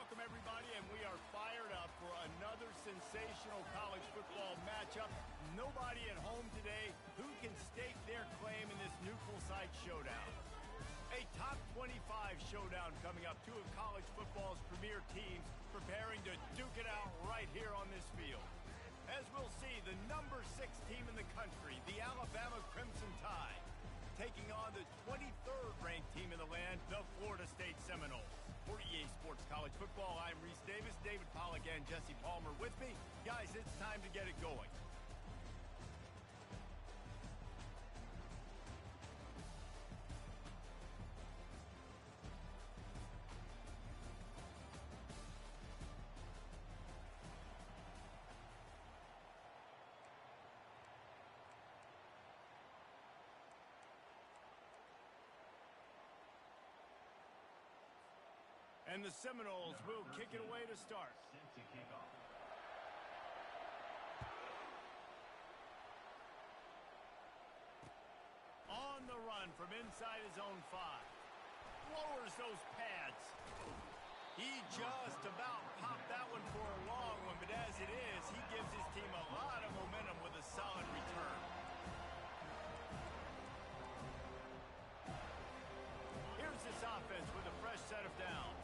Welcome, everybody, and we are fired up for another sensational college football matchup. Nobody at home today who can stake their claim in this neutral site showdown. A top 25 showdown coming up. Two of college football's premier teams preparing to duke it out right here on this field. As we'll see, the number 6 team in the country, the Alabama Crimson Tide, taking on the 23rd ranked team in the land, the Florida State Seminoles. For EA Sports College Football, I'm Reese Davis, David Pollack, and Jesse Palmer with me. Guys, it's time to get it going. And the Seminoles will kick it away to start. On the run from inside his own 5. Lowers those pads. He just about popped that one for a long one, but as it is, he gives his team a lot of momentum with a solid return. Here's this offense with a fresh set of downs.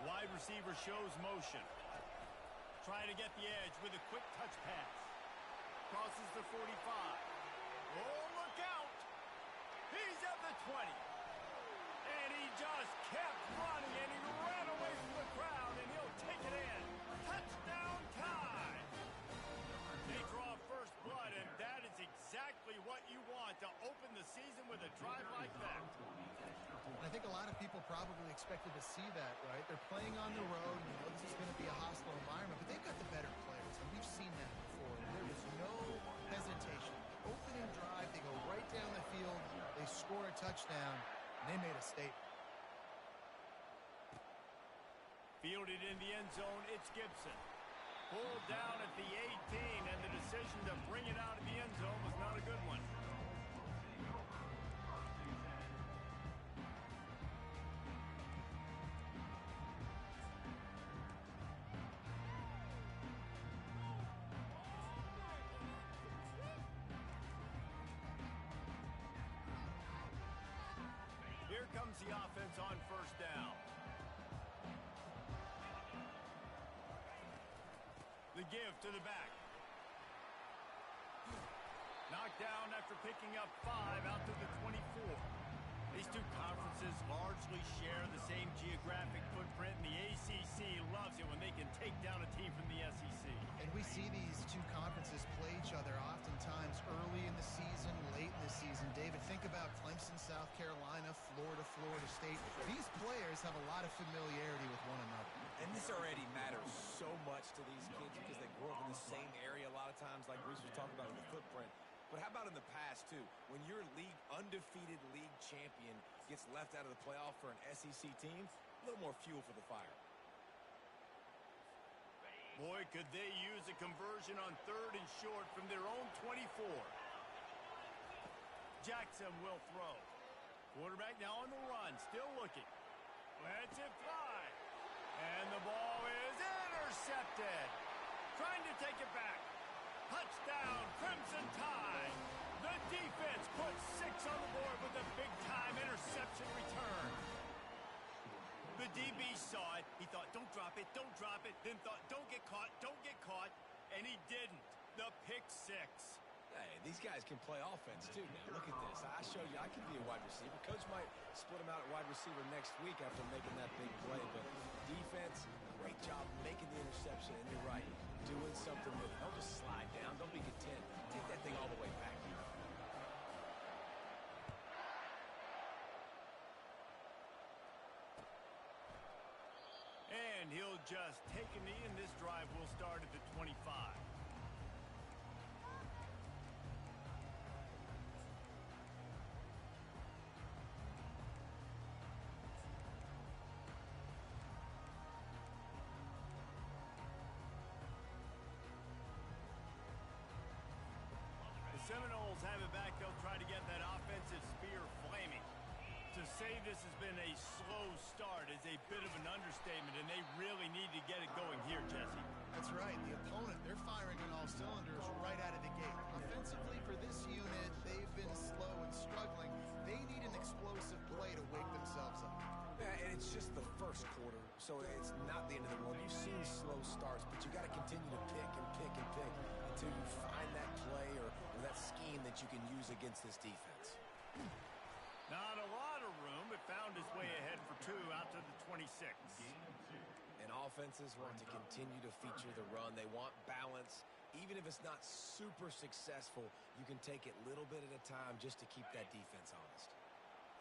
Wide receiver shows motion. Trying to get the edge with a quick touch pass. Crosses the 45. Oh, look out! He's at the 20. And he just kept running, and he ran away from the crowd, and he'll take it in. Touchdown time! They draw first blood, and that is exactly what you want to open the season with a drive like that. I think a lot of people probably expected to see that, right? They're playing on the road, and you know this is going to be a hostile environment, but they've got the better players, and we've seen that before. There was no hesitation. Opening drive, they go right down the field, they score a touchdown, and they made a statement. Fielded in the end zone, it's Gibson. Pulled down at the 18, and the decision to bring it out of the end zone was not a good one. Here comes the offense on first down. The give to the back. Knocked down after picking up 5 out to the 24. These two conferences largely share the same geographic footprint, and the ACC loves it when they can take down a team from the SEC. And we see these two conferences play each other oftentimes early in the season, late in the season. David, think about Clemson, South Carolina, Florida, Florida State. These players have a lot of familiarity with one another. And this already matters so much to these kids because they grew up in the same area a lot of times, like Reese was talking about in the footprint. But how about in the past, too? When your undefeated league champion gets left out of the playoff for an SEC team, a little more fuel for the fire. Boy, could they use a conversion on 3rd and short from their own 24. Jackson will throw. Quarterback now on the run, still looking. Lets it fly. And the ball is intercepted. Trying to take it back. Touchdown, Crimson Tide. The defense puts 6 on the board with a big-time interception return. The DB saw it. He thought, don't drop it, then thought, don't get caught, and he didn't. The pick 6. Hey, these guys can play offense, too, man. Look at this. I showed you I can be a wide receiver. Coach might split him out at wide receiver next week after making that big play. But defense, great job making the interception. And you're right, doing something with it. Don't just slide down. Don't be content. Take that thing all the way back. And he'll just take a knee, and this drive will start at the 25. Seminoles have it back. They'll try to get that offensive spear flaming. To To say this has been a slow start is a bit of an understatement, and they really need to get it going here, Jesse. That's right. The opponent, they're firing on all cylinders right out of the gate. Offensively, for this unit, they've been slow and struggling. They need an explosive play to wake themselves up. Yeah, and it's just the first quarter, so it's not the end of the world. You've seen slow starts, but you got to continue to pick and pick and pick until you find that play or that scheme that you can use against this defense. Not a lot of room, but found his way ahead for two out to the 26. And offenses want to continue to feature the run. They want balance. Even if it's not super successful, you can take it little bit at a time just to keep that defense honest.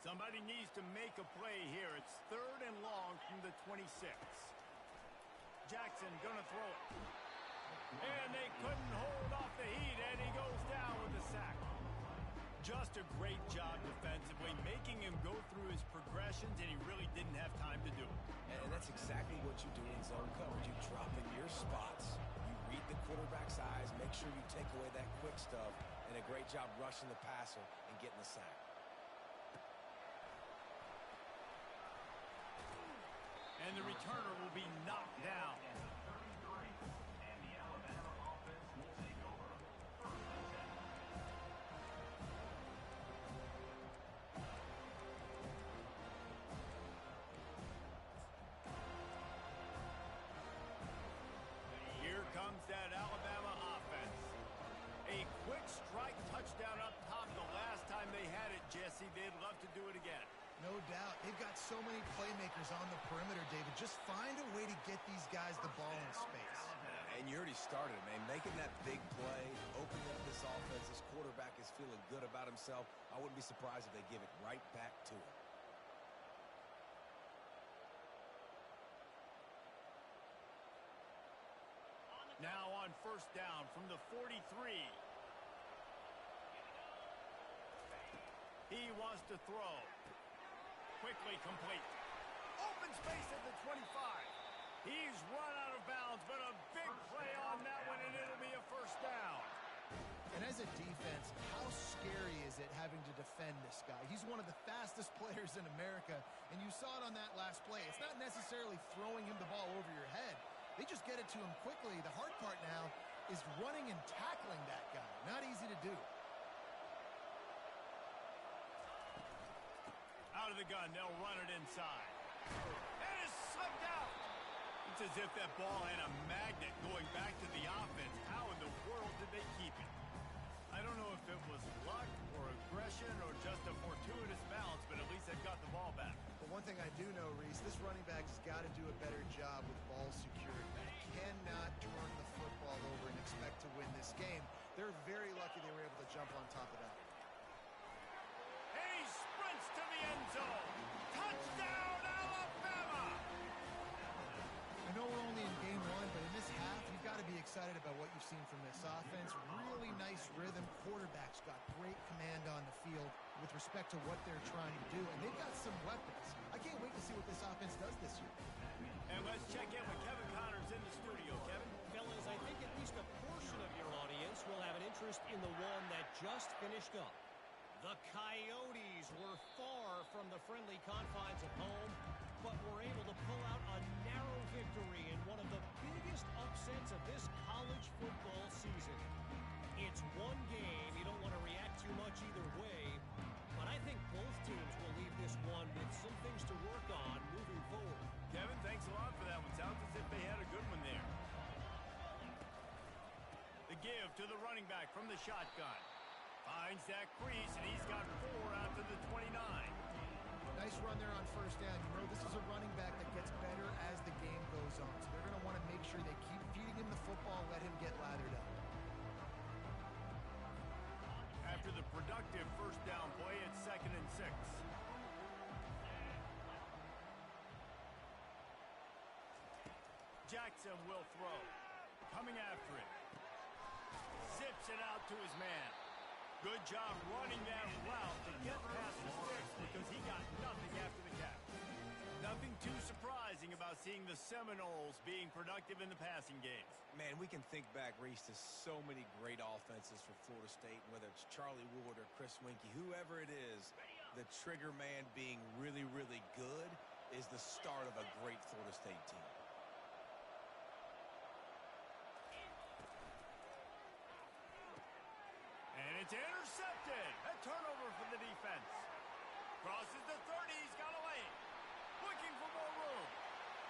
Somebody needs to make a play here. It's 3rd and long from the 26. Jackson gonna throw it. And they couldn't hold off the heat, and he goes down with a sack. Just a great job defensively, making him go through his progressions, and he really didn't have time to do it. And that's exactly what you do in zone coverage. You drop in your spots, you read the quarterback's eyes, make sure you take away that quick stuff, and a great job rushing the passer and getting the sack. And the returner will be knocked down. Here comes that Alabama offense. A quick strike touchdown up top the last time they had it, Jesse. They'd love to do it again. No doubt. They've got so many playmakers on the perimeter, David. Just find a way to get these guys the ball in space. And you already started, man. Making that big play, opening up this offense. This quarterback is feeling good about himself. I wouldn't be surprised if they give it right back to him. Now on 1st down from the 43. He wants to throw. Quickly complete. Open space at the 25. He's run out of bounds, but a big play on that one, and it'll be a 1st down. And as a defense, how scary is it having to defend this guy? He's one of the fastest players in America, and you saw it on that last play. It's not necessarily throwing him the ball over your head. They just get it to him quickly. The hard part now is running and tackling that guy. Not easy to do. Out of the gun, they'll run it inside. And it's slipped out. It's as if that ball had a magnet going back to the offense. How in the world did they keep it? I don't know if it was luck or aggression or just a fortuitous bounce, but at least they've got the ball back. But one thing I do know, Reese, this running back has got to do a better job with ball security. They cannot turn the football over and expect to win this game. They're very lucky they were able to jump on top of that. And he sprints to the end zone. Touchdown, Alabama! I know we're only in game one, but in this half, you've got to be excited about what you've seen from this offense. Really nice rhythm. Quarterback's got great command on the field with respect to what they're trying to do, and they've got some weapons. I can't wait to see what this offense does this year. And let's check in with Kevin Connors in the studio. Kevin? Fellas, I think at least a portion of your audience will have an interest in the one that just finished up. The Coyotes were far from the friendly confines of home, but were able to pull out a narrow victory in one of the biggest upsets of this college football season. It's one game. You don't want to react too much either way, but I think both teams will leave this one with some things to work on moving forward. Kevin, thanks a lot for that one. Sounds as if they had a good one there. The give to the running back from the shotgun. Finds that crease, and he's got 4 out to the 29. Nice run there on 1st down. You know this is a running back that gets better as the game goes on. So they're going to want to make sure they keep feeding him the football, let him get lathered up. After the productive 1st down play, it's 2nd and 6. Jackson will throw. Coming after it. Zips it out to his man. Good job running that route to get past the sticks because he got nothing after the catch. Nothing too surprising about seeing the Seminoles being productive in the passing game. Man, we can think back, Reese, to so many great offenses for Florida State, whether it's Charlie Wood or Chris Weinke, whoever it is, the trigger man being really, really good is the start of a great Florida State team. And it's intercepted. A turnover for the defense. Crosses the 30. He's got a lane. Looking for more room.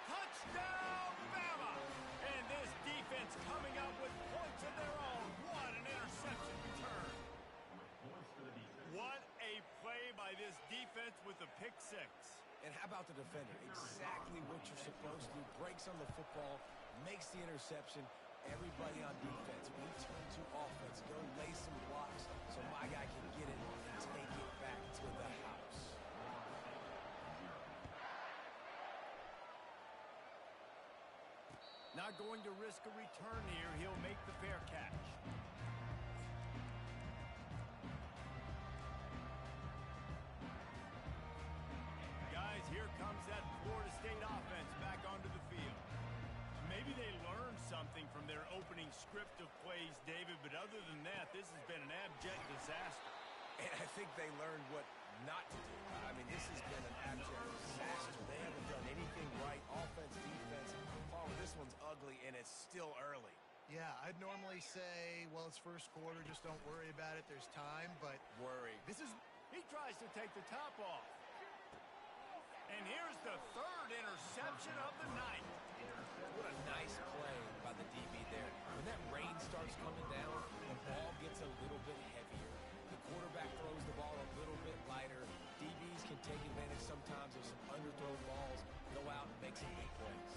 Touchdown, Bama! And this defense coming up with points of their own. What an interception return. What a play by this defense with a pick six. And how about the defender? Exactly what you're supposed to do. Breaks on the football, makes the interception. Everybody on defense, we turn to offense. Go lay some blocks so my guy can get it and take it back to the house. Not going to risk a return here. He'll make the fair catch. Guys, here comes that Florida State offense back onto the field. Maybe they learned something from their opening script of plays, David, but other than that, this has been an abject disaster. And I think they learned what not to do. I mean, this has been an abject disaster. They haven't done anything right. Offense, defense. Paul, this one's ugly, and it's still early. Yeah, I'd normally say, well, it's first quarter, just don't worry about it. There's time, but Worry. this is... He tries to take the top off. And here's the third interception of the night. What a nice play by the DB there. When that rain starts coming down, the ball gets a little bit heavier. The quarterback throws the ball a little bit lighter. DBs can take advantage sometimes of some underthrown balls, go out and make some big plays.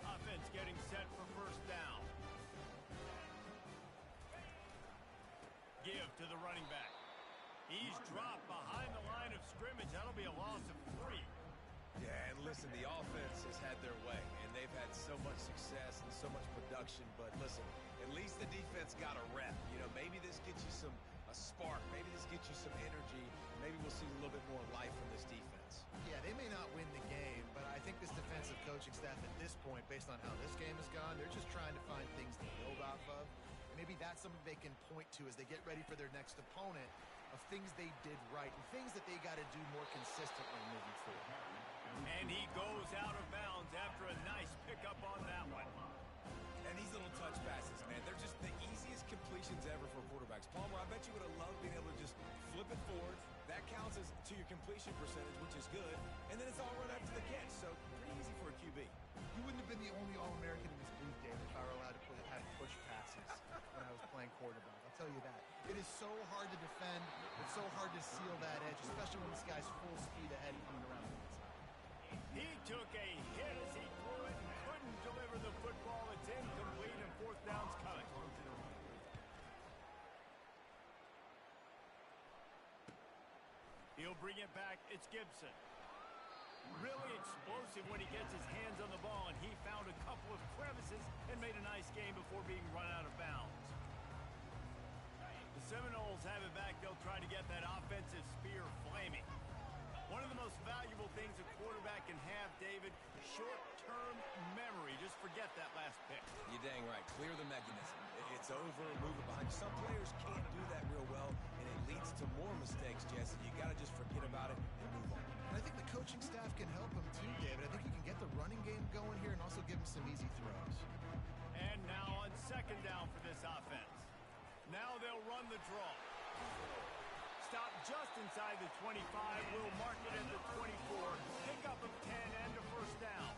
Offense getting set for first down. Give to the running back. He's dropped behind the line of scrimmage. That'll be a loss of 3. Yeah, and listen, the offense has had their way, and they've had so much success and so much production. But listen, at least the defense got a rep. You know, maybe this gets you a spark. Maybe this gets you some energy. Maybe we'll see a little bit more life from this defense. Yeah, they may not win the game, but I think this defensive coaching staff at this point, based on how this game has gone, they're just trying to find things to build off of. Maybe that's something they can point to as they get ready for their next opponent, of things they did right and things that they got to do more consistently moving forward. And he goes out of bounds after a nice pickup on that one. And these little touch passes, man, they're just the easiest completions ever for quarterbacks. Palmer, I bet you would have loved being able to just flip it forward. That counts as to your completion percentage, which is good. And then it's all run after the catch, so pretty easy for a QB. You wouldn't have been the only All-American in this booth, David, if I were allowed to have push passes when I was playing quarterback. I'll tell you that. It is so hard to defend. It's so hard to seal that edge, especially when this guy's full speed ahead coming around the inside. He took a hit as he threw it and couldn't deliver the football. It's incomplete and fourth down's coming. He'll bring it back. It's Gibson. Really explosive when he gets his hands on the ball, and he found a couple of crevices and made a nice game before being run out of bounds. The Seminoles have it back. They'll try to get that offensive spear flaming. One of the most valuable things a quarterback can have, David, short-term memory. Just forget that last pick. You're dang right. Clear the mechanism. It's over, move it behind. Some players can't do that real well, and it leads to more mistakes, Jesse. You got to just forget about it and move on. And I think the coaching staff can help him too, David. I think you can get the running game going here and also give him some easy throws. And now on second down for this offense. Now they'll run the draw. Stop just inside the 25. We'll mark it at the 24. Pickup of 10 and a first down.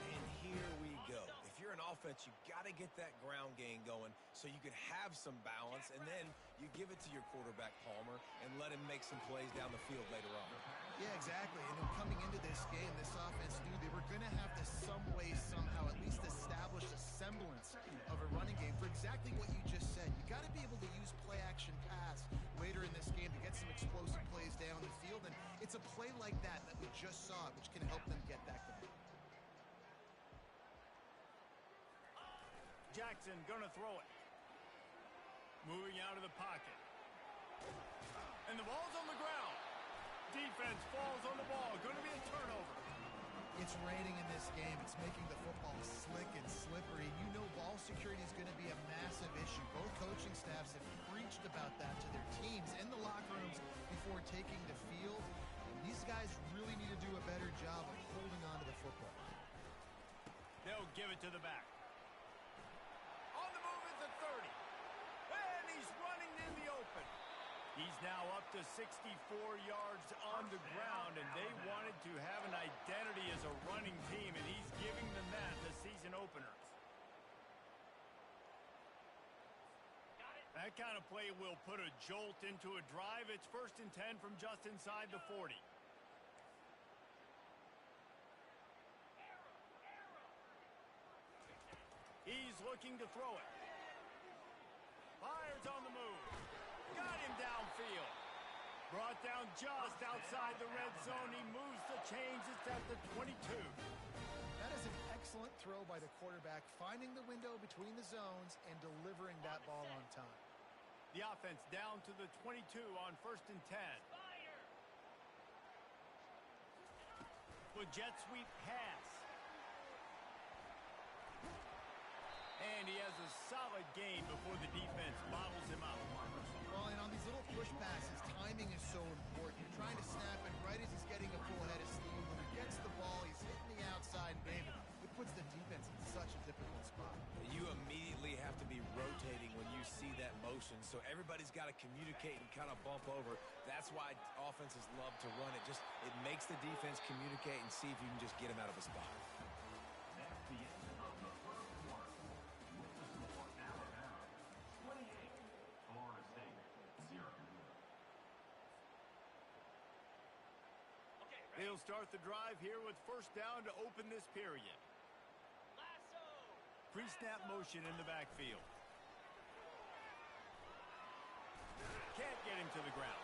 And here we go. If you're an offense, you got to get that ground game going so you can have some balance, and then you give it to your quarterback, Palmer, and let him make some plays down the field later on. Yeah, exactly. And then coming into this game, this offense knew they were going to have to some way, somehow, at least establish a semblance of a running game for exactly what you just said. You got to be able to use play-action pass later in this game to get some explosive plays down the field, and it's a play like that we just saw, which can help them get that going. Jackson gonna throw it. Moving out of the pocket. And the ball's on the ground. Defense falls on the ball. Gonna be a turnover. It's raining in this game. It's making the football slick and slippery. You know ball security is going to be a massive issue. Both coaching staffs have preached about that to their teams in the locker rooms before taking the field. it to the back. On the move at the 30. And he's running in the open. He's now up to 64 yards on the ground, and they wanted to have an identity as a running team, and he's giving them that the season openers. That kind of play will put a jolt into a drive. It's 1st and 10 from just inside the 40. He's looking to throw it. Fires on the move. Got him downfield. Brought down just outside the red zone. He moves the chains. It's at the 22. That is an excellent throw by the quarterback, finding the window between the zones and delivering that ball on time. The offense down to the 22 on 1st and 10. With jet sweep pass. And he has a solid gain before the defense bottles him up. Well, and on these little push passes, timing is so important. You're trying to snap it right as he's getting a full head of steam. When he gets the ball, he's hitting the outside, baby. It puts the defense in such a difficult spot. You immediately have to be rotating when you see that motion, so everybody's got to communicate and kind of bump over. That's why offenses love to run it. It makes the defense communicate and see if you can just get him out of a spot. They'll start the drive here with 1st down to open this period. Pre-snap motion in the backfield. Can't get him to the ground.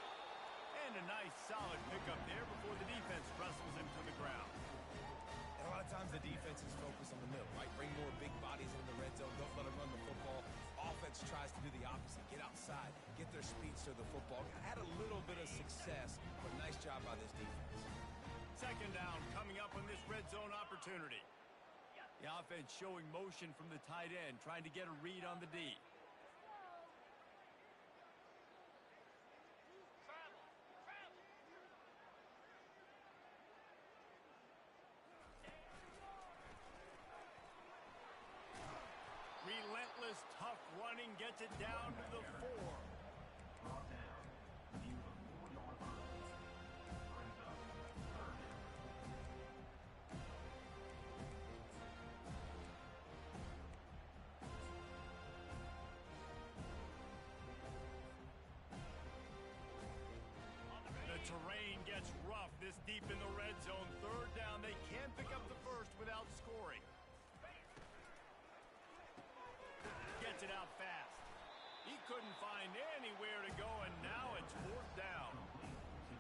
And a nice solid pickup there before the defense wrestles him to the ground. And a lot of times the defense is focused on the middle, right? Bring more big bodies into the red zone. Don't let them run the football. Offense tries to do the opposite. Get outside. Get their speed to the football. Had a little bit of success, but nice job by this defense. 2nd down coming up on this red zone opportunity. The offense showing motion from the tight end, trying to get a read on the D. Relentless, tough running gets it down to the 4. Terrain gets rough this deep in the red zone. 3rd down. They can pick up the 1st without scoring. Gets it out fast. He couldn't find anywhere to go, and now it's 4th down.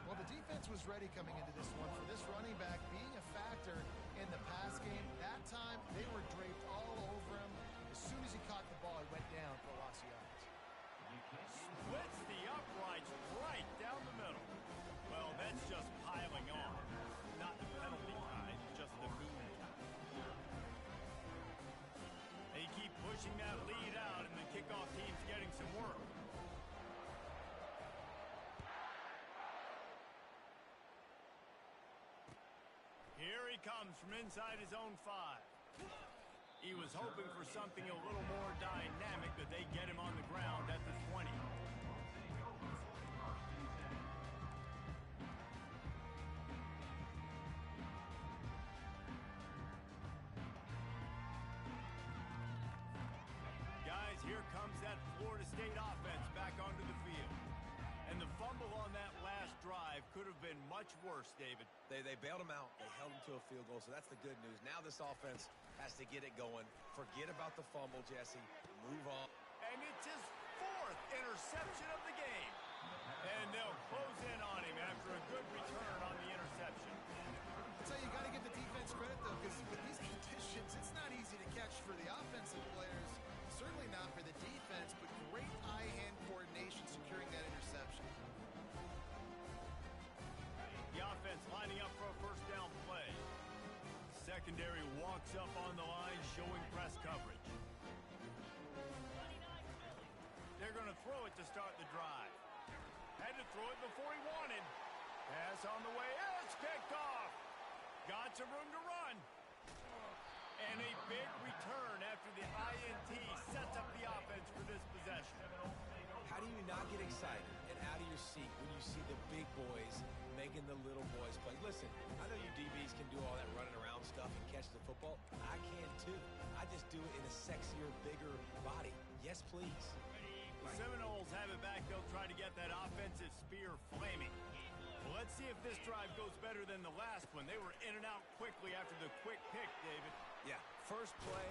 Well, the defense was ready coming into this one for this running back being a factor in the pass game. That time, they were draped all over him. As soon as he caught the ball, he went down for a loss of yards. Splits the uprights right down the middle. Well, that's just piling on. Not the penalty kind, just the boom. They keep pushing that lead out, and the kickoff team's getting some work. Here he comes from inside his own 5. He was hoping for something a little more dynamic, but they get him on the ground at the 20. Guys, here comes that Florida State offense back onto the field. And the fumble on that last drive could have been much worse, David. They bailed him out. They held him to a field goal, so that's the good news. Now this offense has to get it going. Forget about the fumble, Jesse. Move on. And it's his 4th interception of the game. And they'll close in on him after a good return on the interception. I'll tell you, you got to give the defense credit, though, because with these conditions, it's not easy to catch for the offensive players. Certainly not for the defense, but great eye-hand coordination securing that interception. The offense lining up for a 1st down play. Secondary walks up on the line, showing press coverage. They're going to throw it to start the drive. Had to throw it before he wanted. Pass on the way. It's picked off. Got some room to run. And a big return after the INT sets up the offense for this possession. How do you not get excited and out of your seat when you see the big boys making the little boys play? Listen, I know you DBs can do all that running around stuff and catch the football. I can too. I just do it in a sexier, bigger body. Yes, please. The Seminoles have it back. They'll try to get that offensive spear flaming. Well, let's see if this drive goes better than the last one. They were in and out quickly after the quick pick, David. Yeah, first play,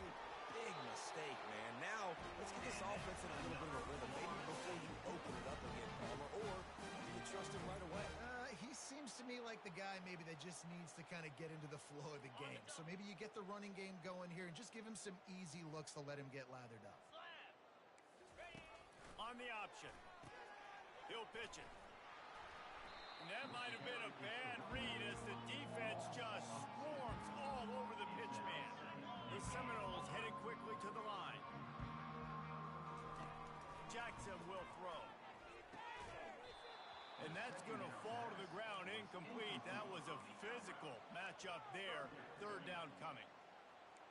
big mistake, man. Now, let's get this offense in a little bit of a rhythm. Maybe before you open it up again, Palmer, or do you trust him right away? He seems to me like the guy maybe that just needs to kind of get into the flow of the game. So maybe you get the running game going here and just give him some easy looks to let him get lathered up. On the option. He'll pitch it. And that might have been a bad read as the defense just swarms all over the pitch man. The Seminoles headed quickly to the line. Jackson will throw. And that's going to fall to the ground incomplete. That was a physical matchup there. Third down coming.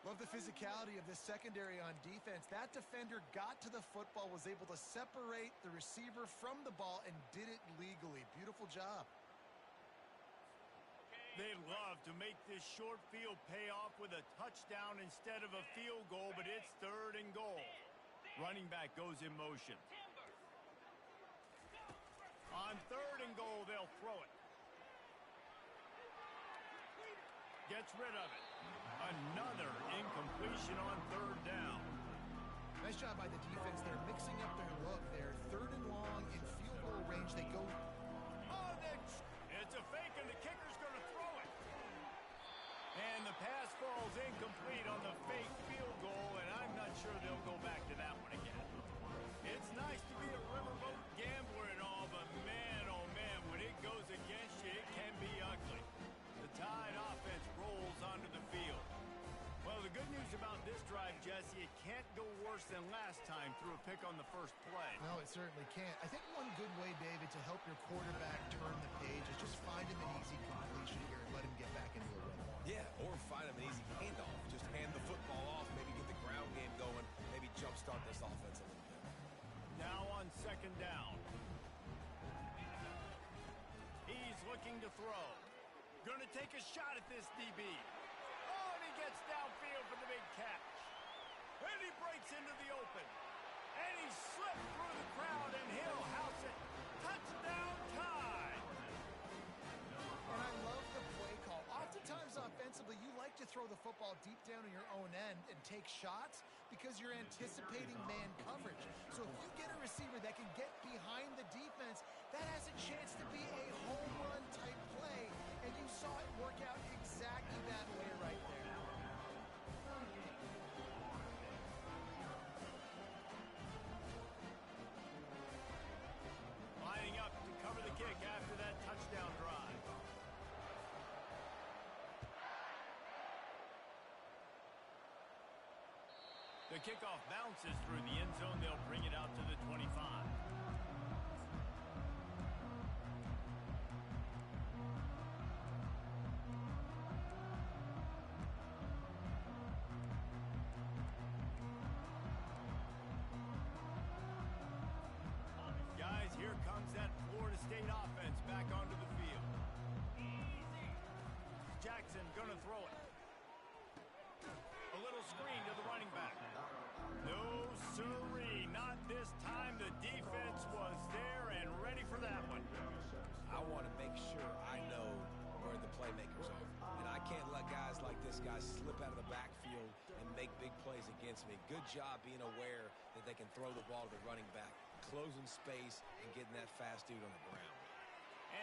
Love the physicality of this secondary on defense. That defender got to the football, was able to separate the receiver from the ball, and did it legally. Beautiful job. They love to make this short field pay off with a touchdown instead of a field goal, but it's third and goal. Running back goes in motion. On third and goal, they'll throw it. Gets rid of it. Another incompletion on third down. Nice job by the defense. They're mixing up their look there. Third and long in field goal range. They go. Oh, it's a fake, and the kicker's going to throw it. And the pass falls incomplete on the fake field goal, and I'm not sure they'll go back to that one again. It's nice to be a riverboat gambler and all, but man, oh man, when it goes against you, it can be ugly. The Tide offense rolls onto the field. Well, the good news about this drive, Jesse, it can't go worse than last time through a pick on the first play. No, it certainly can't. I think one good way, David, to help your quarterback turn the page is just find him an easy completion here and let him get back into a rhythm. Yeah, or find him an easy handoff. Just hand the football off, maybe get the ground game going, maybe jumpstart this offense a little bit. Now on second down. He's looking to throw. Going to take a shot at this DB. Oh, and he gets downfield for the big catch. And he breaks into the open. And he slipped through the crowd, and he'll house it. Touchdown Tide. And I love the play call. Oftentimes offensively, you like to throw the football deep down in your own end and take shots because you're anticipating man coverage. So if you get a receiver that can get behind the defense, that has a chance to be a home run type play. And you saw it work out exactly that way right there. Lining up to cover the kick after that touchdown drive. The kickoff bounces through the end zone. They'll bring it out to the 25. Guys, here comes that Florida State offense back onto the field. Jackson gonna throw it. A little screen to the running back. No siree, not this time. The defense was there and ready for that one. I want to make sure I know where the playmakers are. And I can't let guys like this guy slip out of the backfield and make big plays against me. Good job being aware that they can throw the ball to the running back, closing space, and getting that fast dude on the ground.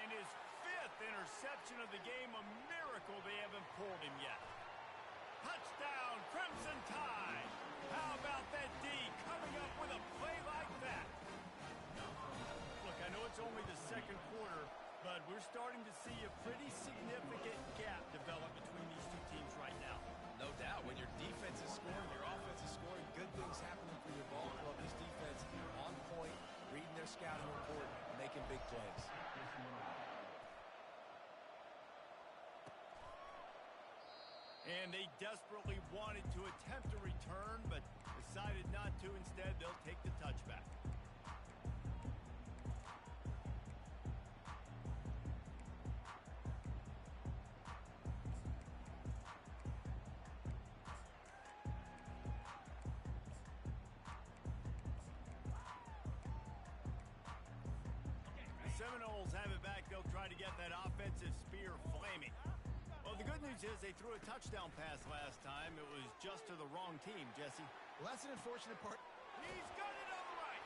And his fifth interception of the game, a miracle they haven't pulled him yet. Touchdown, Crimson Tide. How about that D coming up with a play like that? Look, I know it's only the second quarter, but we're starting to see a pretty significant gap develop between these two teams right now. No doubt. When your defense is scoring, your offense is scoring, good things happening for your ball club. This defense on point, reading their scouting report, making big plays. And they desperately wanted to attempt a return, but decided not to. Instead, they'll take the touchback. 7 Seminoles have it back. They'll try to get that offensive spear flaming. Well, the good news is they threw a touchdown pass last time. It was just to the wrong team, Jesse. Well, that's an unfortunate part. He's got it on the right.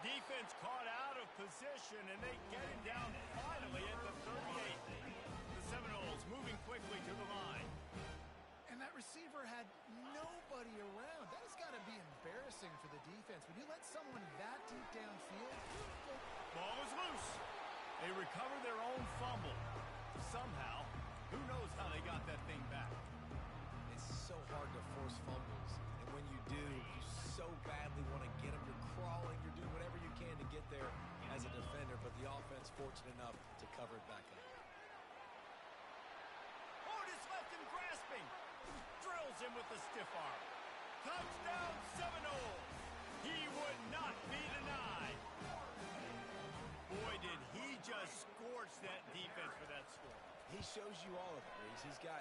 Defense caught out of position, and they get him down finally at the 38. The Seminoles moving quickly to the line. And that receiver had nobody around. That has got to be embarrassing for the defense. When you let someone that deep downfield. Ball is loose. They recover their own fumble. Somehow, who knows how they got that thing back. It's so hard to force fumbles. And when you do, you so badly want to get them. You're crawling. You're doing whatever you can to get there as a defender. But the offense fortunate enough to cover it back up. Otis left him grasping. Drills him with the stiff arm. Touchdown Seminoles. He would not be denied. Boy, did he just scorch that defense for that score. He shows you all of it, Reese. He's got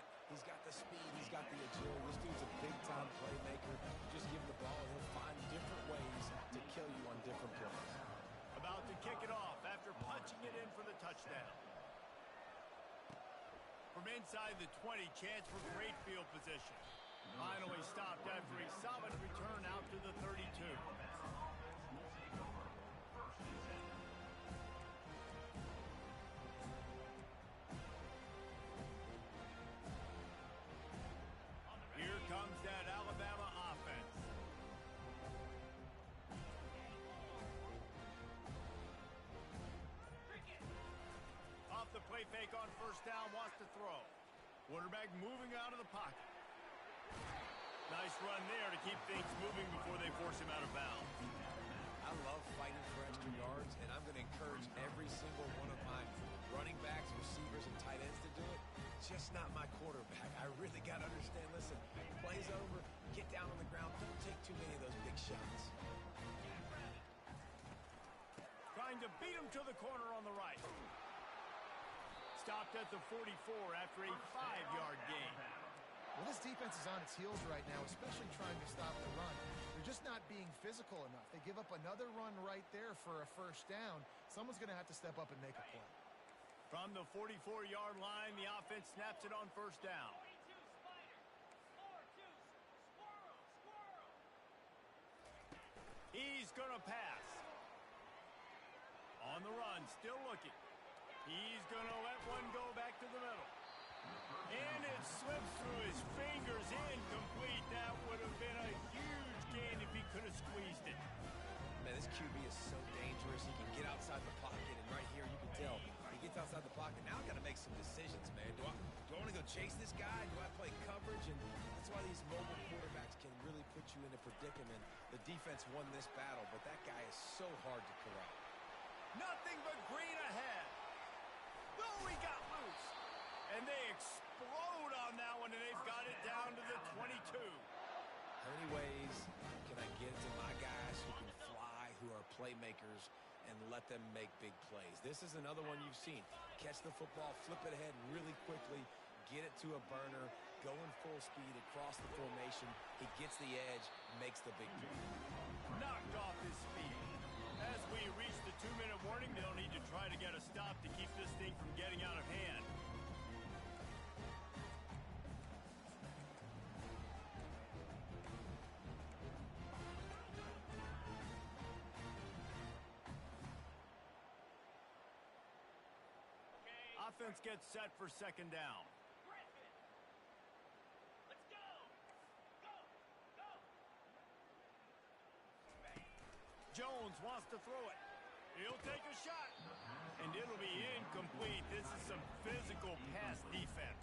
the speed. He's got the agility. This dude's a big-time playmaker. Just give him the ball, and he'll find different ways to kill you on different plays. About to kick it off after punching it in for the touchdown. From inside the 20, chance for great field position. Finally stopped after a solid return out to the 32. Here comes that Alabama offense. Off the play fake on first down, wants to throw. Quarterback moving out of the pocket. Nice run there to keep things moving before they force him out of bounds. I love fighting for extra yards, and I'm going to encourage every single one of my running backs, receivers, and tight ends to do it. Just not my quarterback. I really got to understand, listen, play's over, get down on the ground, don't take too many of those big shots. Trying to beat him to the corner on the right. Stopped at the 44 after a 5-yard gain. Well, this defense is on its heels right now, especially trying to stop the run. They're just not being physical enough. They give up another run right there for a first down. Someone's going to have to step up and make a play. From the 44-yard line, the offense snaps it on first down. He's going to pass. On the run, still looking. He's going to let one go back to the middle. And it slips through his fingers, incomplete. That would have been a huge gain if he could have squeezed it. Man, this QB is so dangerous. He can get outside the pocket, and right here you can tell he gets outside the pocket. Now I've got to make some decisions, man. Do I want to go chase this guy? Do I play coverage? And that's why these mobile quarterbacks can really put you in a predicament. The defense won this battle, but that guy is so hard to corral. Nothing but green ahead. Oh, he got loose. And they explode on that one, and they've got it down to the 22. How many ways can I get to my guys who can fly, who are playmakers, and let them make big plays? This is another one you've seen. Catch the football, flip it ahead really quickly, get it to a burner, go in full speed across the formation. He gets the edge, makes the big play. Knocked off his speed. As we reach the 2-minute warning, they'll need to try to get a stop to keep this thing from getting out of hand. Offense gets set for second down. Let's go! Go! Go! Jones wants to throw it. He'll take a shot. And it'll be incomplete. This is some physical pass defense.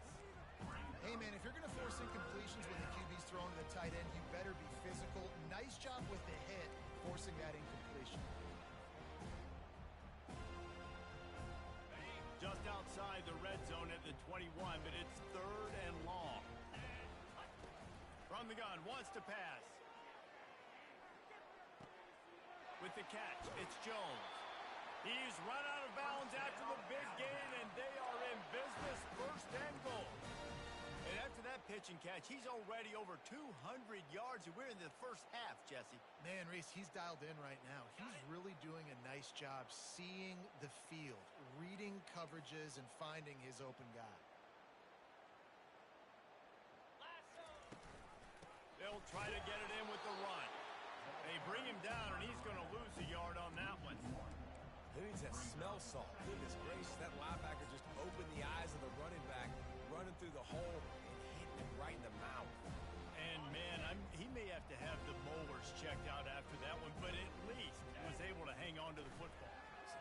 Hey, man, if you're going to force incompletions when the QB's throwing to the tight end, you better be physical. Nice job with the hit, forcing that incompletion. Just outside the red zone at the 21, but it's 3rd and long. From the gun, wants to pass. With the catch, it's Jones. He's run out of bounds after the big gain, and they are in business, first and goal. And after that pitch and catch, he's already over 200 yards, and we're in the first half, Jesse. Man, Reese, he's dialed in right now. He's really doing a nice job seeing the field, reading coverages, and finding his open guy. They'll try to get it in with the run. They bring him down, and he's going to lose a yard on that one. Who needs that smell salt? Goodness gracious, that linebacker just opened the eyes of the running back, running through the hole and hitting him right in the mouth. And, man, he may have to have the molars checked out after that one, but at least he was able to hang on to the football.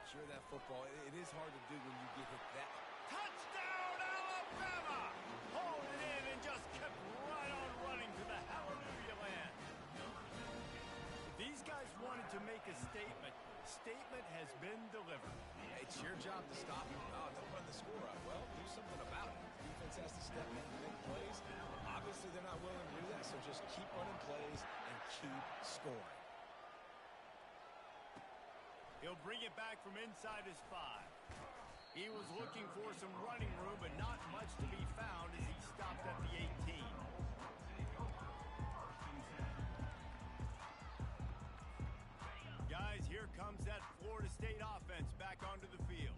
Secure that football. It is hard to do when you get hit that. Touchdown, Alabama! Hauled it in and just kept right on running to the hallelujah land. These guys wanted to make a statement. Statement has been delivered. It's your job to stop him. Oh, don't run the score up. Well, do something about it. Defense has to step in and make plays. Obviously, they're not willing to do that, so just keep running plays and keep scoring. He'll bring it back from inside his 5. He was looking for some running room, but not much to be found as he stopped at the 18. Guys, here comes that Florida State offense back onto the field.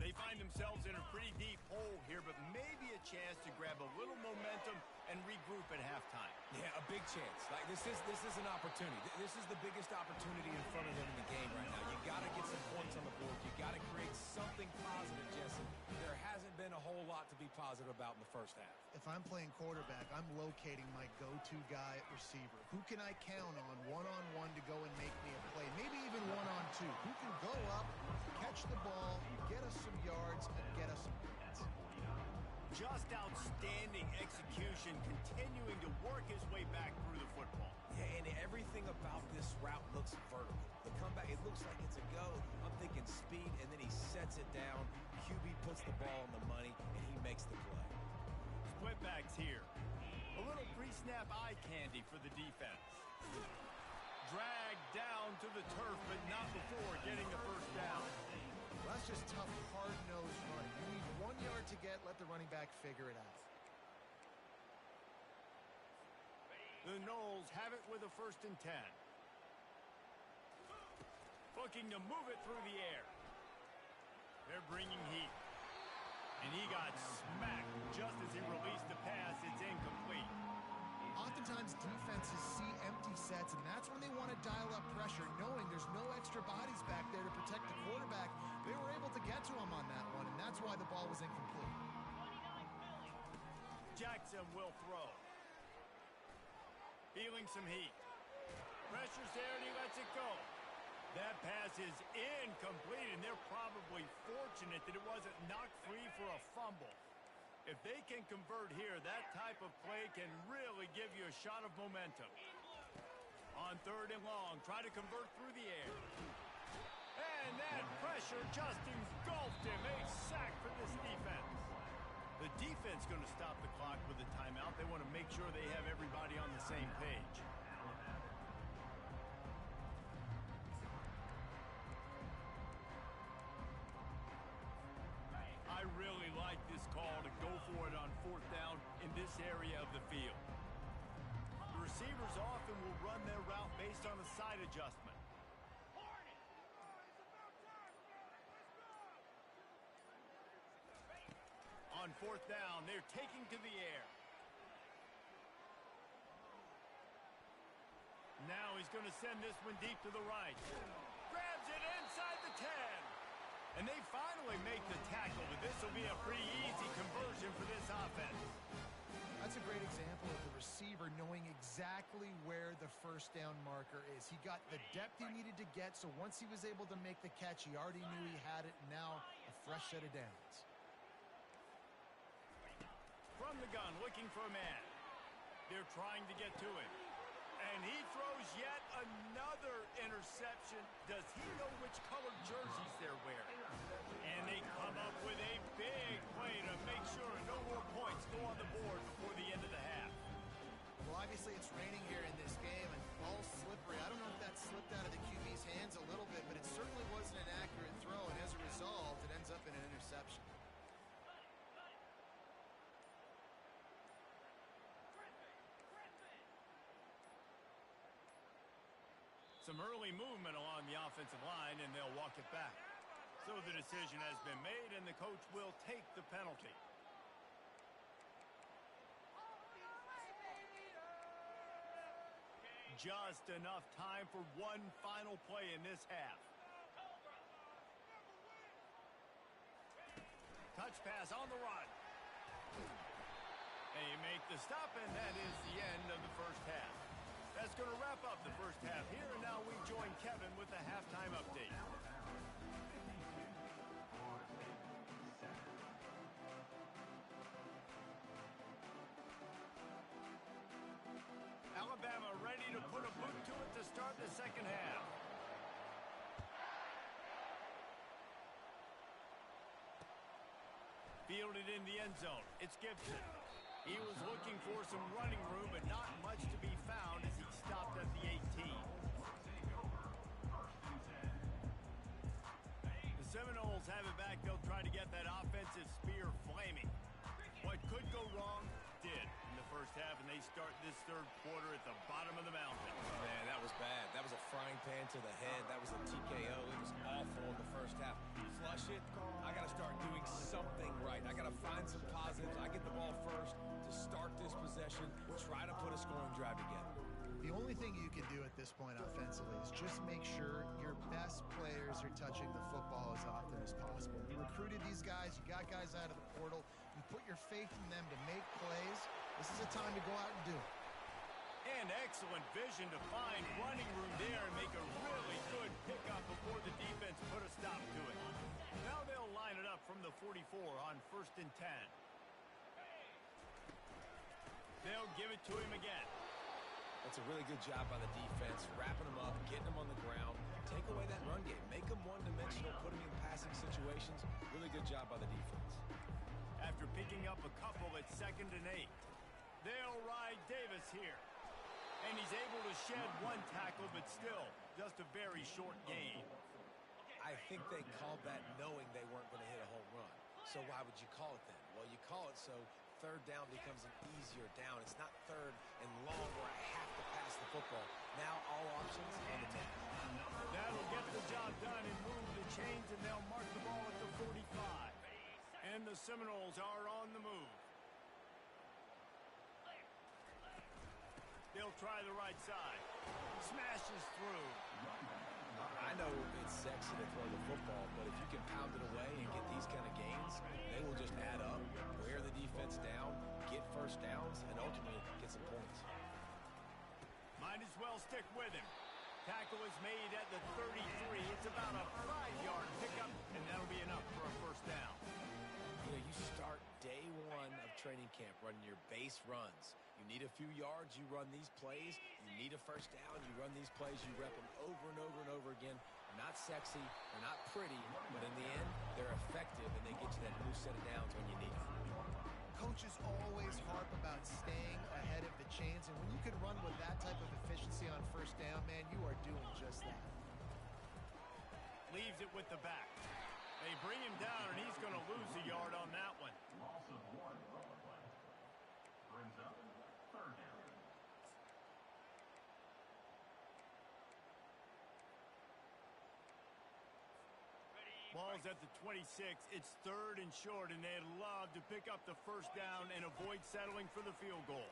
They find themselves in a pretty deep hole here, but maybe a chance to grab a little momentum and regroup at halftime. Yeah, a big chance. Like this is an opportunity. This is the biggest opportunity in front of them in the game right now. You got to get some points on the board. You got to create something positive, Jesse. There hasn't been a whole lot to be positive about in the first half. If I'm playing quarterback, I'm locating my go-to guy at receiver. Who can I count on one-on-one to go and make me a play? Maybe even one-on-two. Who can go up, catch the ball, get us some yards, and get us some points? Just outstanding execution, continuing to work his way back through the football. Yeah, and everything about this route looks vertical. The comeback, it looks like it's a go. I'm thinking speed, and then he sets it down. QB puts the ball on the money, and he makes the play. Split backs here. A little pre-snap eye candy for the defense. Dragged down to the turf, but not before getting the first down. Well, that's just tough, hard-nosed running. You need 1 yard to get, let the running back figure it out. The Noles have it with a 1st and 10. Looking to move it through the air. They're bringing heat. And he got smacked just as he released the pass. It's incomplete. Oftentimes, defenses see empty sets, and that's when they want to dial up pressure, knowing there's no extra bodies back there to protect the quarterback. They were able to get to him on that one, and that's why the ball was incomplete. Jackson will throw. Feeling some heat. Pressure's there, and he lets it go. That pass is incomplete, and they're probably fortunate that it wasn't knocked free for a fumble. If they can convert here, that type of play can really give you a shot of momentum. On 3rd and long, try to convert through the air. And that pressure just engulfed him. A sack for this defense. The defense going to stop the clock with a timeout. They want to make sure they have everybody on the same page. I really like this call to go for it on 4th down in this area of the field. The receivers often will run their route based on a side adjustment. On 4th down, they're taking to the air. Now he's going to send this one deep to the right. Grabs it inside the 10. And they finally make the tackle, but this will be a pretty easy conversion for this offense. That's a great example of the receiver knowing exactly where the 1st down marker is. He got the depth he needed to get, so once he was able to make the catch, he already knew he had it, and now a fresh set of downs. From the gun, looking for a man. They're trying to get to him. And he throws yet another interception. Does he know which colored jerseys they're wearing? And they come up with a big play to make sure no more points go on the board before the end of the half. Well, obviously it's raining here in this game, and ball's slippery. I don't know if that slipped out of the QB's hands a little bit, but it certainly wasn't an accurate throw, and as a result, it ends up in an interception. Some early movement along the offensive line, and they'll walk it back. So the decision has been made, and the coach will take the penalty. Just enough time for one final play in this half. Touch pass on the run. And you make the stop, and that is the end of the first half. That's going to wrap up the first half here, and now we join Kevin with the halftime update. Alabama ready to put a boot to it to start the second half. Fielded in the end zone. It's Gibson. He was looking for some running room, but not much to be found as he stopped at the 18. The Seminoles have it back. They'll try to get that offensive spear flaming. What could go wrong did in the first half, and they start this third quarter at the bottom of the mountain. Man, that was bad. That was a frying pan to the head. That was a TKO. It was awful in the first half. Flush it. I got to start doing something right. I got to find some positives. I get the ball first to start this possession, try to put a scoring drive together. The only thing you can do at this point offensively is just make sure your best players are touching the football as often as possible. You recruited these guys. You got guys out of the portal. You put your faith in them to make plays. This is a time to go out and do it. And excellent vision to find running room there and make a really good pickup before the defense put a stop to it. Now they'll line it up from the 44 on 1st and 10. They'll give it to him again. That's a really good job by the defense, wrapping them up, getting them on the ground. Take away that run game. Make them one-dimensional, put them in passing situations. Really good job by the defense. After picking up a couple at 2nd and 8, they'll ride Davis here. And he's able to shed one tackle, but still just a very short gain. I think they called that knowing they weren't going to hit a home run. So why would you call it then? Well, you call it so third down becomes an easier down. It's not third and long where I have to pass the football. Now all options on the 10. That'll get the job done and move the chains, and they'll mark the ball at the 45. And the Seminoles are on the move. They'll try the right side. Smashes through. I know it's sexy to throw the football, but if you can pound it away and get these kind of gains, they will just add up, wear the defense down, get first downs, and ultimately get some points. Might as well stick with him. Tackle is made at the 33. It's about a 5-yard pickup, and that'll be enough for a first down. You know, you start day one of training camp running your base runs. You need a few yards, you run these plays. You need a first down, you run these plays. You rep them over and over and over again. They're not sexy, they're not pretty, but in the end, they're effective, and they get you that new set of downs when you need them. Coaches always harp about staying ahead of the chains, and when you can run with that type of efficiency on first down, man, you are doing just that. Leaves it with the back. They bring him down, and he's going to lose a yard on that one. Loss of 1 on the play. Brings up 3rd down. Ball's at the 26. It's 3rd and short, and they'd love to pick up the first down and avoid settling for the field goal.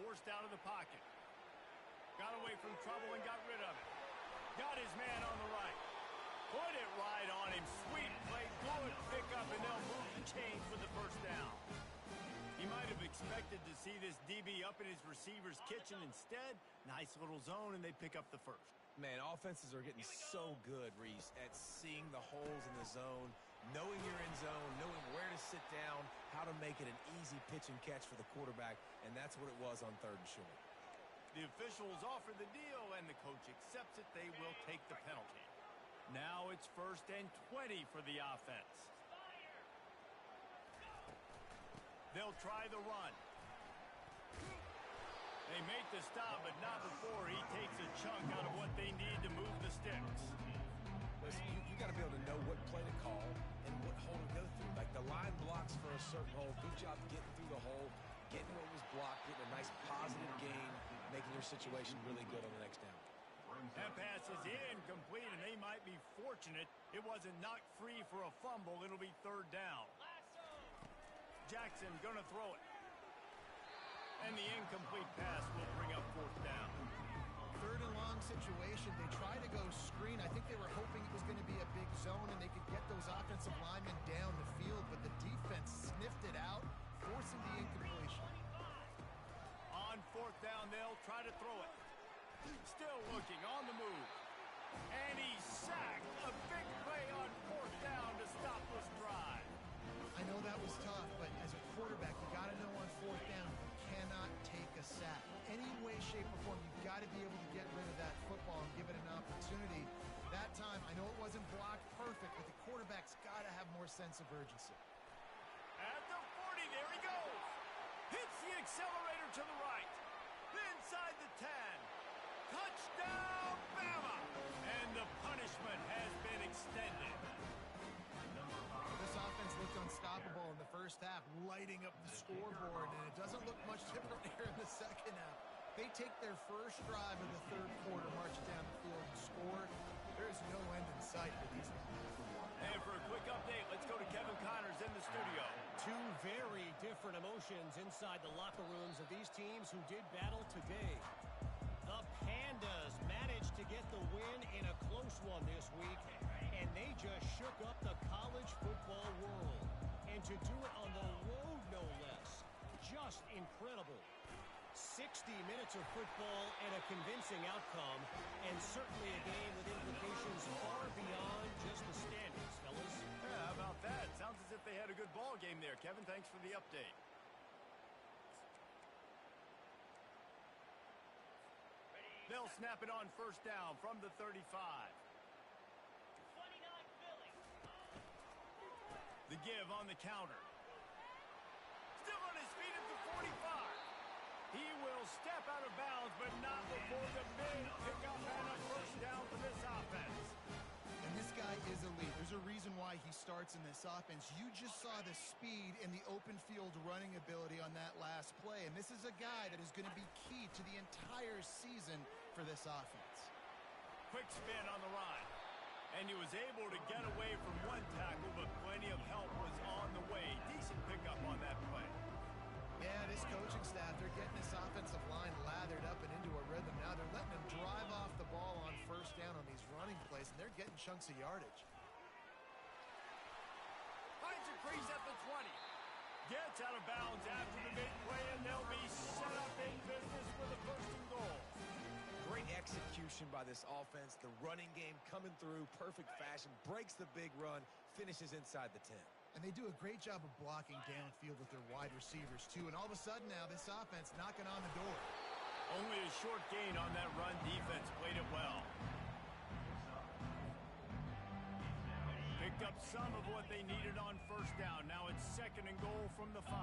Forced out of the pocket. Got away from trouble and got rid of it. Got his man on the right. Put it right on him. Sweet play. Good pickup, and they'll move the chains for the first down. He might have expected to see this DB up in his receiver's kitchen. Instead, nice little zone, and they pick up the first. Man, offenses are getting so good, Reese, at seeing the holes in the zone, knowing you're in zone, knowing where to sit down, how to make it an easy pitch and catch for the quarterback, and that's what it was on 3rd and short. The officials offer the deal, and the coach accepts it. They will take the penalty. Now it's 1st and 20 for the offense. They'll try the run. They make the stop, but not before he takes a chunk out of what they need to move the sticks. Listen, you got to be able to know what play to call and what hole to go through. Like the line blocks for a certain hole. Good job getting through the hole, getting what was blocked, getting a nice positive gain, making your situation really good on the next down. That pass is incomplete, and they might be fortunate it wasn't knocked free for a fumble. It'll be third down. Jackson going to throw it. And the incomplete pass will bring up fourth down. Third and long situation. They try to go screen. I think they were hoping it was going to be a big zone and they could get those offensive linemen down the field, but the defense sniffed it out, forcing the incompletion. On fourth down, they'll try to throw it. Still looking on the move. And he's sacked. A big play on fourth down to stop this drive. I know that was tough, but as a quarterback, you got to know on fourth down, you cannot take a sack. Any way, shape, or form, you've got to be able to get rid of that football and give it an opportunity. That time, I know it wasn't blocked perfect, but the quarterback's got to have more sense of urgency. At the 40, there he goes. Hits the accelerator to the right. Inside the 10. Touchdown, Bama! And the punishment has been extended. This offense looked unstoppable in the first half, lighting up the scoreboard, and it doesn't look much different here in the second half. They take their first drive of the third quarter, march it down the field, and score. There is no end in sight for these guys. And for a quick update, let's go to Kevin Connors in the studio. Two very different emotions inside the locker rooms of these teams who did battle today. The Pandas managed to get the win in a close one this week, and they just shook up the college football world. And to do it on the road, no less. Just incredible. 60 minutes of football and a convincing outcome, and certainly a game with implications far beyond just the standings, fellas. Yeah, how about that? Sounds as if they had a good ball game there. Kevin, thanks for the update. They'll snap it on first down from the 35. The give on the counter. Still on his feet at the 45. He will step out of bounds, but not before the big pickup and a first down for this offense. And this guy is elite. There's a reason why he starts in this offense. You just saw the speed and the open field running ability on that last play. And this is a guy that is going to be key to the entire season for this offense. Quick spin on the run. And he was able to get away from one tackle, but plenty of help was on the way. Decent pickup on that play. Yeah, this coaching staff, they're getting this offensive line lathered up and into a rhythm. Now they're letting them drive off the ball on first down on these running plays, and they're getting chunks of yardage. Finds a crease at the 20. Gets out of bounds after the big play, and they'll be set up in business for the first and goal. Great execution by this offense. The running game coming through, perfect fashion, breaks the big run, finishes inside the 10. And they do a great job of blocking downfield with their wide receivers, too. And all of a sudden now, this offense knocking on the door. Only a short gain on that run. Defense played it well. Picked up some of what they needed on first down. Now it's second and goal from the 5.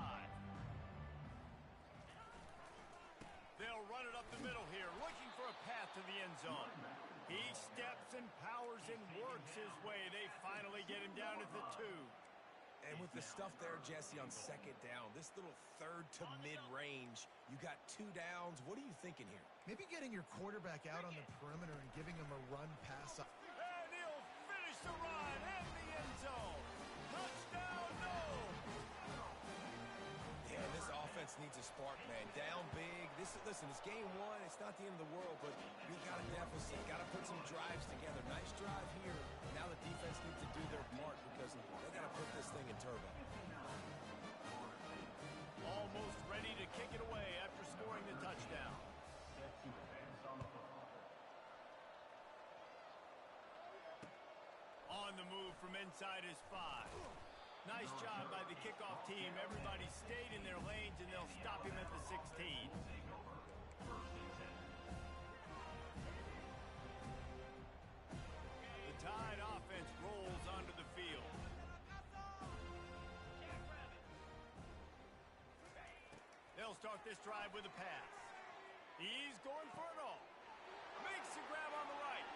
They'll run it up the middle here, looking for a path to the end zone. He steps and powers and works his way. They finally get him down at the 2. And with the stuff there, Jesse, on second down, this little third to mid-range, you got 2 downs. What are you thinking here? Maybe getting your quarterback out on the perimeter and giving him a run pass up. And he'll finish the run and the end zone. Touchdown, no! Yeah, this offense needs a spark, man. Down big. Listen, it's game 1. It's not the end of the world, but we got a deficit. Got to put some drives together. Nice drive here. Now the defense needs to do their part because they got to put this thing in turbo. Almost ready to kick it away after scoring the touchdown. Set to advance on the football. On the move from inside his 5. Nice job by the kickoff team. Everybody stayed in their lanes, and they'll stop him at the 16. The Tide offense rolls onto the field. They'll start this drive with a pass. He's going for it all. Makes the grab on the right.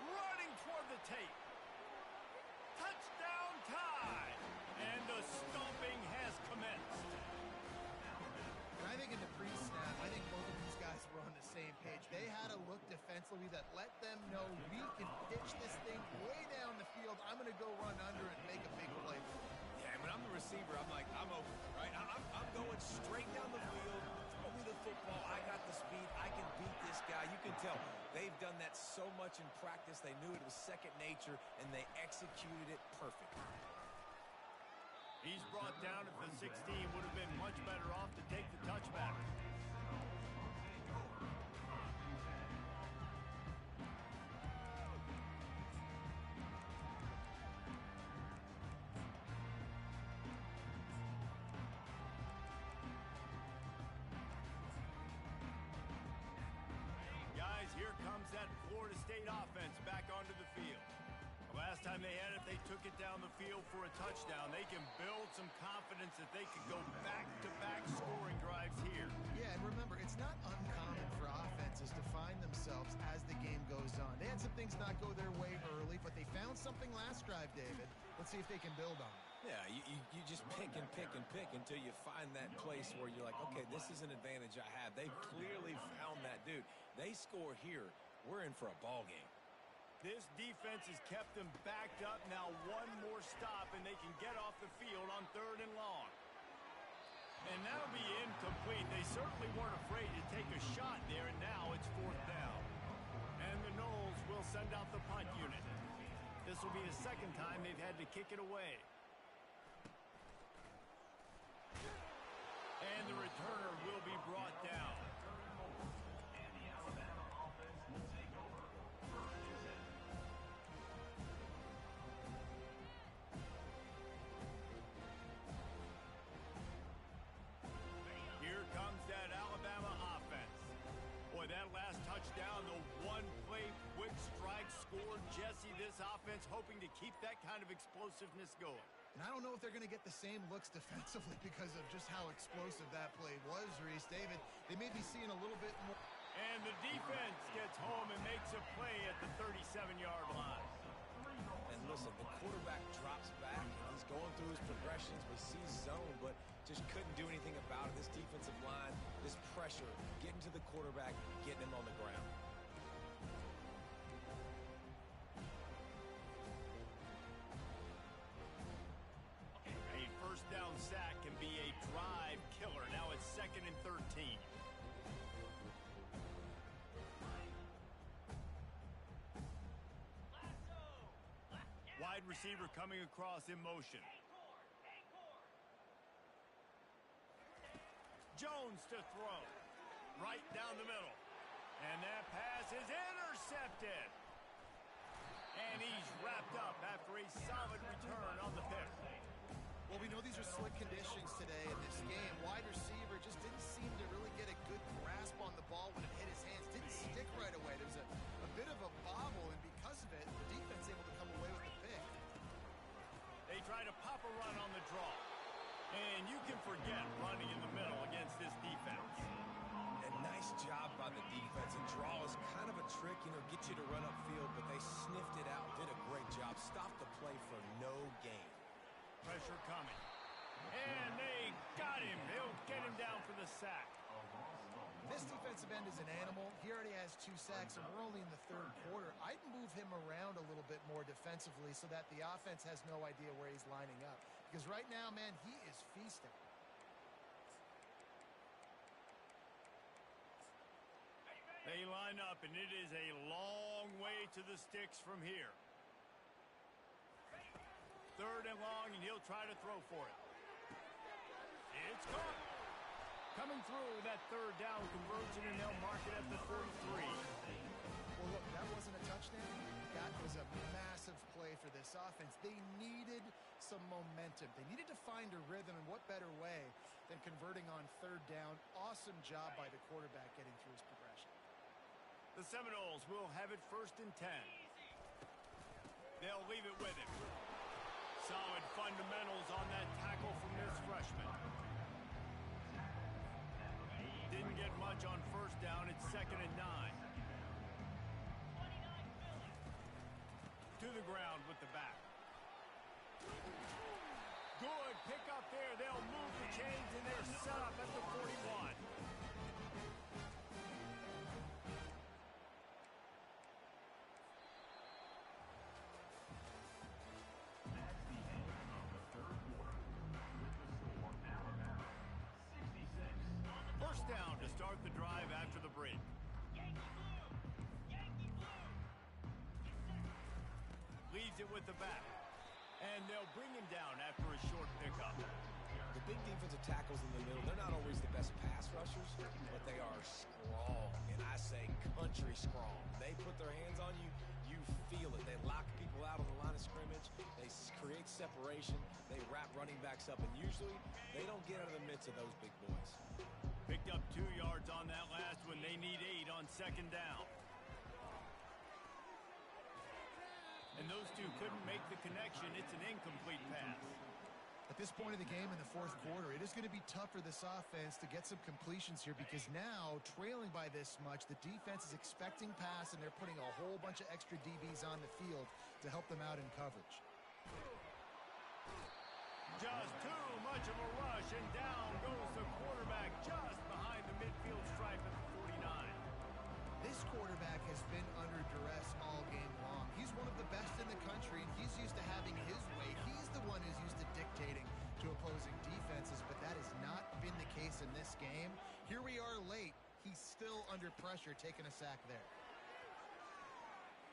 Running toward the tape. Touchdown tie. And the stomping has commenced. And I think in the pre-snap, I think both of these guys were on the same page. They had a look defensively that let them know we can pitch this thing way down the field. I'm going to go run under and make a big play for it. Yeah, when I'm the receiver, I'm like, I'm open, right? I'm going straight down the field. Throw me the football. I got the speed. I can beat this guy. You can tell they've done that so much in practice. They knew it was second nature, and they executed it perfectly. He's brought down at the 16. Would have been much better off to take the touchback. Guys, here comes that Florida State offense back onto the field. Last time they had it, they took it down the field for a touchdown. They can build some confidence that they could go back-to-back scoring drives here. Yeah, and remember, it's not uncommon for offenses to find themselves as the game goes on. They had some things not go their way early, but they found something last drive, David. Let's see if they can build on it. Yeah, you just pick and pick and pick until you find that place where you're like, okay, this is an advantage I have. They've clearly found that, dude. They score here, we're in for a ball game. This defense has kept them backed up. Now one more stop, and they can get off the field on 3rd and long. And that'll be incomplete. They certainly weren't afraid to take a shot there, and now it's 4th down. And the Noles will send out the punt unit. This will be the second time they've had to kick it away. And the returner will be brought down. And the Alabama offense will take over. First and 10. Here comes that Alabama offense. Boy, that last touchdown, the one-play quick strike scored. Jesse, this offense hoping to keep that kind of explosiveness going. And I don't know if they're going to get the same looks defensively because of just how explosive that play was, Reese. David, they may be seeing a little bit more. And the defense gets home and makes a play at the 37-yard line. And listen, the quarterback drops back, and he's going through his progressions. We see zone, but just couldn't do anything about it. This defensive line, this pressure, getting to the quarterback, getting him on the ground. A first down sack can be a drive killer. Now it's 2nd and 13. Wide receiver coming across in motion. Jones to throw. Right down the middle. And that pass is intercepted. And he's wrapped up after a solid return on the pick. Well, we know these are slick conditions today in this game. Wide receiver just didn't seem to really get a good grasp on the ball when it hit his hands. Didn't stick right away. There was a bit of a bobble, and because of it, the defense able to come away with the pick. They try to pop a run on the draw. And you can forget running in the middle against this defense. And nice job by the defense. And draw is kind of a trick, get you to run upfield, but they sniffed it out, did a great job. Stopped the play for no gain. Pressure coming. And they got him. They'll get him down for the sack. This defensive end is an animal. He already has 2 sacks, and we're only in the 3rd quarter. I'd move him around a little bit more defensively so that the offense has no idea where he's lining up. Because right now, man, he is feasting. They line up, and it is a long way to the sticks from here. 3rd and long, and he'll try to throw for it. It's caught. Coming through that 3rd down conversion, and they'll mark it at the 33. Well, look, that wasn't a touchdown. That was a massive play for this offense. They needed some momentum. They needed to find a rhythm, and what better way than converting on 3rd down. Awesome job by the quarterback getting through his progression. The Seminoles will have it 1st and 10. They'll leave it with him. Solid fundamentals on that tackle from this freshman. didn't get much on first down. It's 2nd and 9. To the ground with the back. Good pick up there. They'll move the chains, and they're set up at the 41. That's the end of the third quarter. With the score, Alabama 66. First down to start the drive after the break. Leads it with the back. And they'll bring him down after a short pickup. The big defensive tackles in the middle, they're not always the best pass rushers, but they are strong, and I say country strong. They put their hands on you, you feel it. They lock people out on the line of scrimmage. They create separation. They wrap running backs up, and usually they don't get out of the midst of those big boys. Picked up 2 yards on that last one. They need 8 on 2nd down. And those two couldn't make the connection. It's an incomplete pass. At this point of the game in the fourth quarter, it is going to be tough for this offense to get some completions here because now, trailing by this much, the defense is expecting pass, and they're putting a whole bunch of extra DBs on the field to help them out in coverage. Just too much of a rush, and down goes the quarterback just behind the midfield stripe at the 49. This quarterback has been under duress all game long. He's one of the best in the country, and he's used to having his way. He's the one who's used to dictating to opposing defenses, but that has not been the case in this game. Here we are late. He's still under pressure, taking a sack there.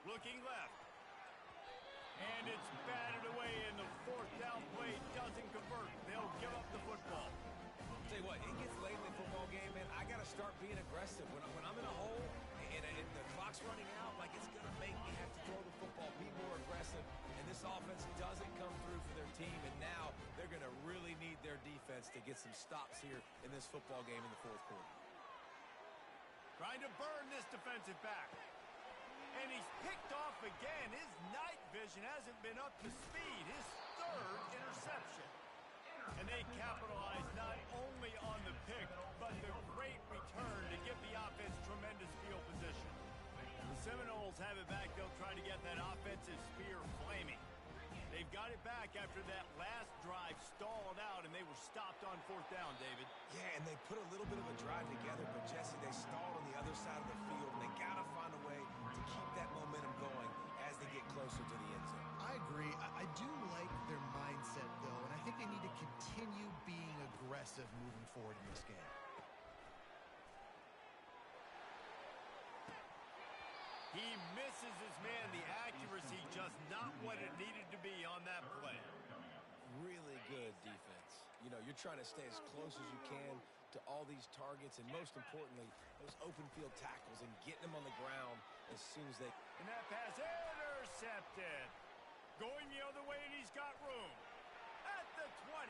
Looking left. And it's batted away, and the 4th down play doesn't convert. They'll give up the football. Tell you what, it gets late in the football game, man. I got to start being aggressive. When I'm in a hole and the clock's running out, like, it's going to make me have to throw the football, be more aggressive. And this offense doesn't come through for their team, and now they're going to really need their defense to get some stops here in this football game in the fourth quarter. Trying to burn this defensive back. And he's picked off again. His night vision hasn't been up to speed. His 3rd interception. And they capitalize not only on the pick, but the great return to give the offense tremendous field position. The Seminoles have it back. They'll try to get that offensive spear flaming. They've got it back after that last drive stalled out, and they were stopped on 4th down, David. Yeah, and they put a little bit of a drive together, but, Jesse, they stalled on the other side of the field, and they got to find a way to keep that momentum going as they get closer to the end zone. I agree. I do like their mindset, though, and I think they need to continue being aggressive moving forward in this game. He misses his man. The accuracy just not what it needed to be on that play. Really good defense. You know, you're trying to stay as close as you can to all these targets, and most importantly, those open field tackles and getting them on the ground as soon as they... And that pass intercepted. Going the other way, and he's got room. At the 20.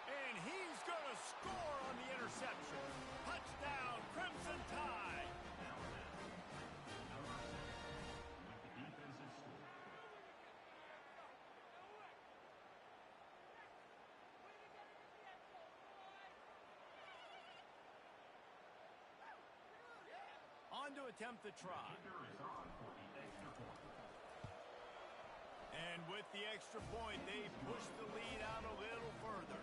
And he's going to score on the interception. Touchdown, Crimson Tide. On to attempt the try. And with the extra point, they push the lead out a little further.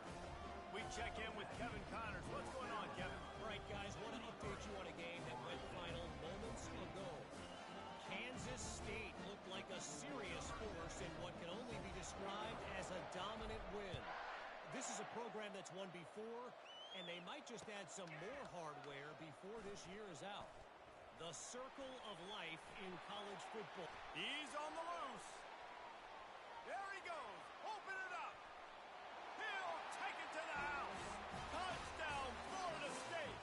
We check in with Kevin Connors. What's going on, Kevin? All right, guys, want to update you on a game that went final moments ago. Kansas State looked like a serious force in what can only be described as a dominant win. This is a program that's won before, and they might just add some more hardware before this year is out. The circle of life in college football. He's on the loose. There he goes. Open it up. He'll take it to the house. Touchdown, Florida State.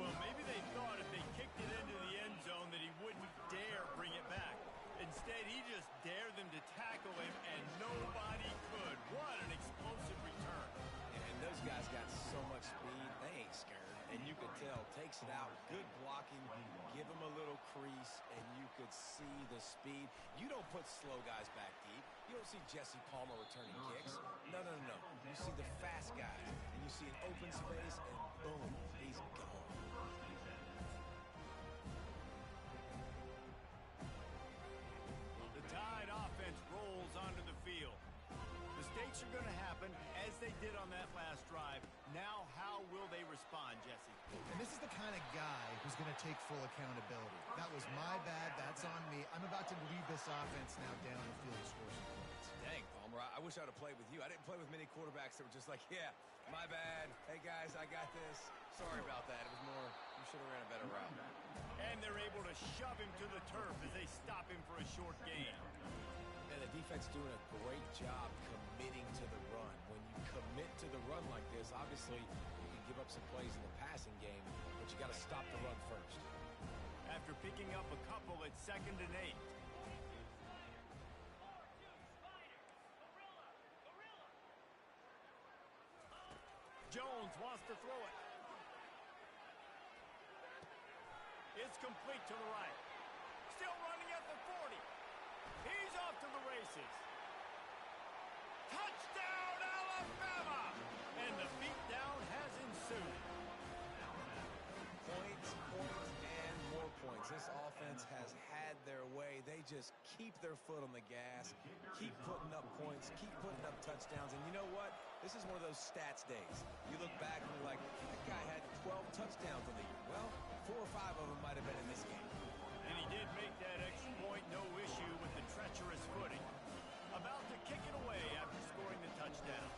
Well, maybe they thought if they kicked it into the end zone that he wouldn't dare bring it back. Instead, he just dared them to tackle him, and nobody could. What an explosive return. And those guys got so much speed, they ain't scared. And you could tell, takes it out, good blocking, give him a little crease, and you could see the speed. You don't put slow guys back deep. You don't see Jesse Palmer returning kicks. No. You see the fast guys, and you see an open space, and boom, he's gone. The Tide offense rolls onto the field. Mistakes are going to happen, as they did on that last drive. Now, how will they respond, Jesse? And this is the kind of guy who's going to take full accountability. That was my bad. That's on me. I'm about to lead this offense now down the field to score some points. Dang, Palmer, I wish I would have played with you. I didn't play with many quarterbacks that were just like, yeah, my bad. Hey, guys, I got this. Sorry about that. It was more, you should have ran a better route. And they're able to shove him to the turf as they stop him for a short gain. And the defense doing a great job committing to the run. When you commit to the run like this, obviously you can give up some plays in the passing game, but you got to stop the run first. After picking up a couple, it's 2nd and 8. Jones wants to throw it. It's complete to the right. Still running at the 40. He's off to the races. Touchdown, Alabama! And the beatdown has ensued. Points, and more points. This offense has had their way. They just keep their foot on the gas, keep putting up points, keep putting up touchdowns. And you know what? This is one of those stats days. You look back and you're like, that guy had 12 touchdowns on the year. Well, 4 or 5 of them might have been in this game. And he did make that extra point, no issue with the treacherous footing. About to kick it away after scoring the touchdown.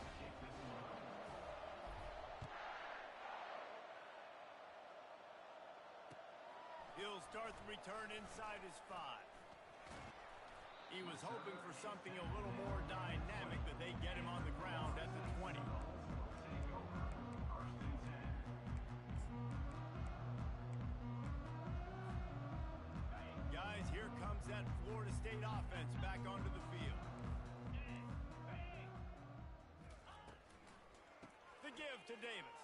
He'll start the return inside his 5. He was hoping for something a little more dynamic, but they get him on the ground at the 20. Guys, here comes that Florida State offense back onto the field. The give to Davis.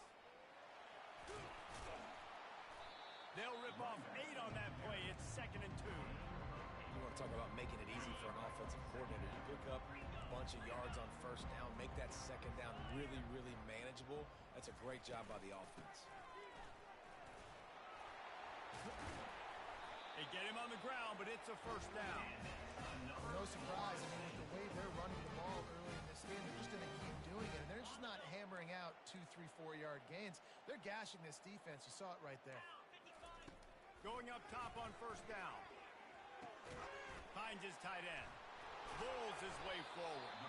They'll rip off 8 on that play. It's 2nd and 2. You want to talk about making it easy for an offensive coordinator. You pick up a bunch of yards on 1st down, make that 2nd down really, really manageable. That's a great job by the offense. They get him on the ground, but it's a 1st down. No surprise. I mean, with the way they're running the ball early in this game, they're just going to keep doing it. And they're just not hammering out 2, 3, 4-yard gains. They're gashing this defense. You saw it right there. Going up top on 1st down. Finds his tight end. Bulls his way forward.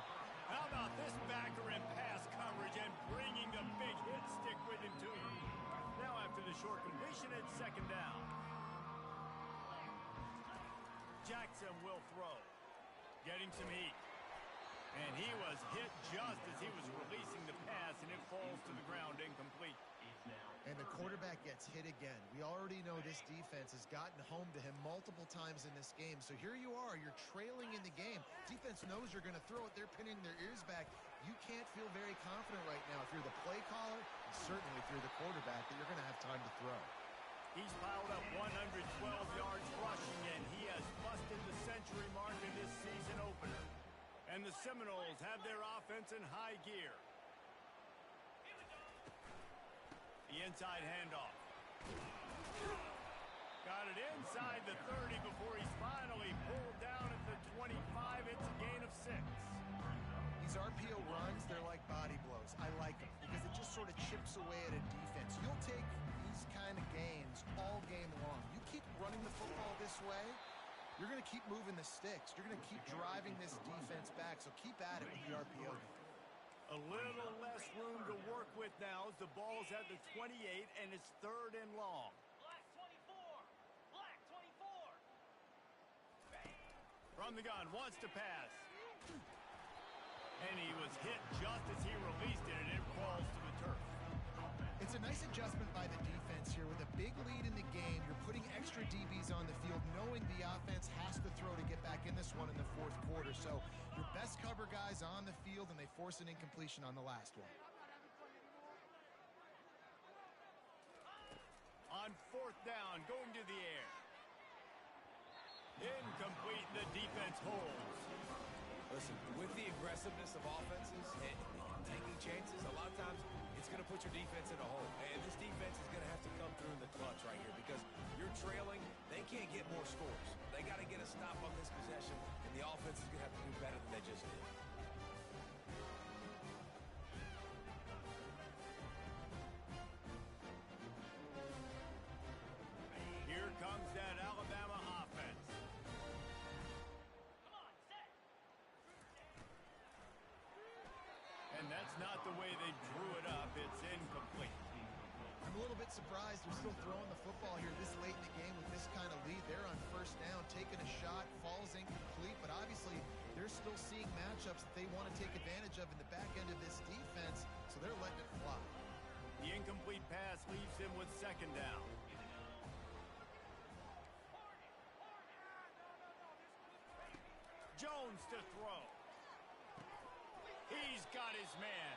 How about this backer in pass coverage and bringing the big hit stick with him too. Now after the short completion, it's 2nd down. Jackson will throw. Getting some heat. And he was hit just as he was releasing the pass, and it falls to the ground incomplete. And the quarterback gets hit again. We already know this defense has gotten home to him multiple times in this game. So here you are, you're trailing in the game. Defense knows you're going to throw it. They're pinning their ears back. You can't feel very confident right now if you're the play caller, and certainly if you're the quarterback, that you're going to have time to throw. He's piled up 112 yards rushing, and he has busted the century mark in this season opener. And the Seminoles have their offense in high gear. The inside handoff. Got it inside the 30 before he's finally pulled down at the 25. It's a gain of 6. These RPO runs, they're like body blows. I like them because it just sort of chips away at a defense. You'll take these kind of gains all game long. You keep running the football this way, you're going to keep moving the sticks. You're going to keep driving this defense back, so keep at it with the RPO. A little less room to work with now as the ball's at the 28 and it's 3rd and long. Black 24. Black 24. From the gun, wants to pass. And he was hit just as he released it, and it falls to the turf. It's a nice adjustment by the defense here. With a big lead in the game, you're putting extra DBs on the field, knowing the offense has to throw to get back in this one in the 4th quarter. So your best cover guys on the field, and they force an incompletion on the last one. On 4th down, going to the air. The defense holds. Listen, with the aggressiveness of offenses and taking chances, a lot of times it's going to put your defense in a hole. And this defense is going to have to come through in the clutch right here because you're trailing. They can't get more scores. They got to get a stop on this possession, and the offense is going to have to do better than they just did. Here comes that Alabama offense. And that's not the way they drew it up. It's incomplete. I'm a little bit surprised they're still throwing the football here this late in the game with this kind of lead. They're on first down, taking a shot, falls incomplete, but obviously they're still seeing matchups that they want to take advantage of in the back end of this defense, so they're letting it fly. The incomplete pass leaves him with second down. Jones to throw. He's got his man.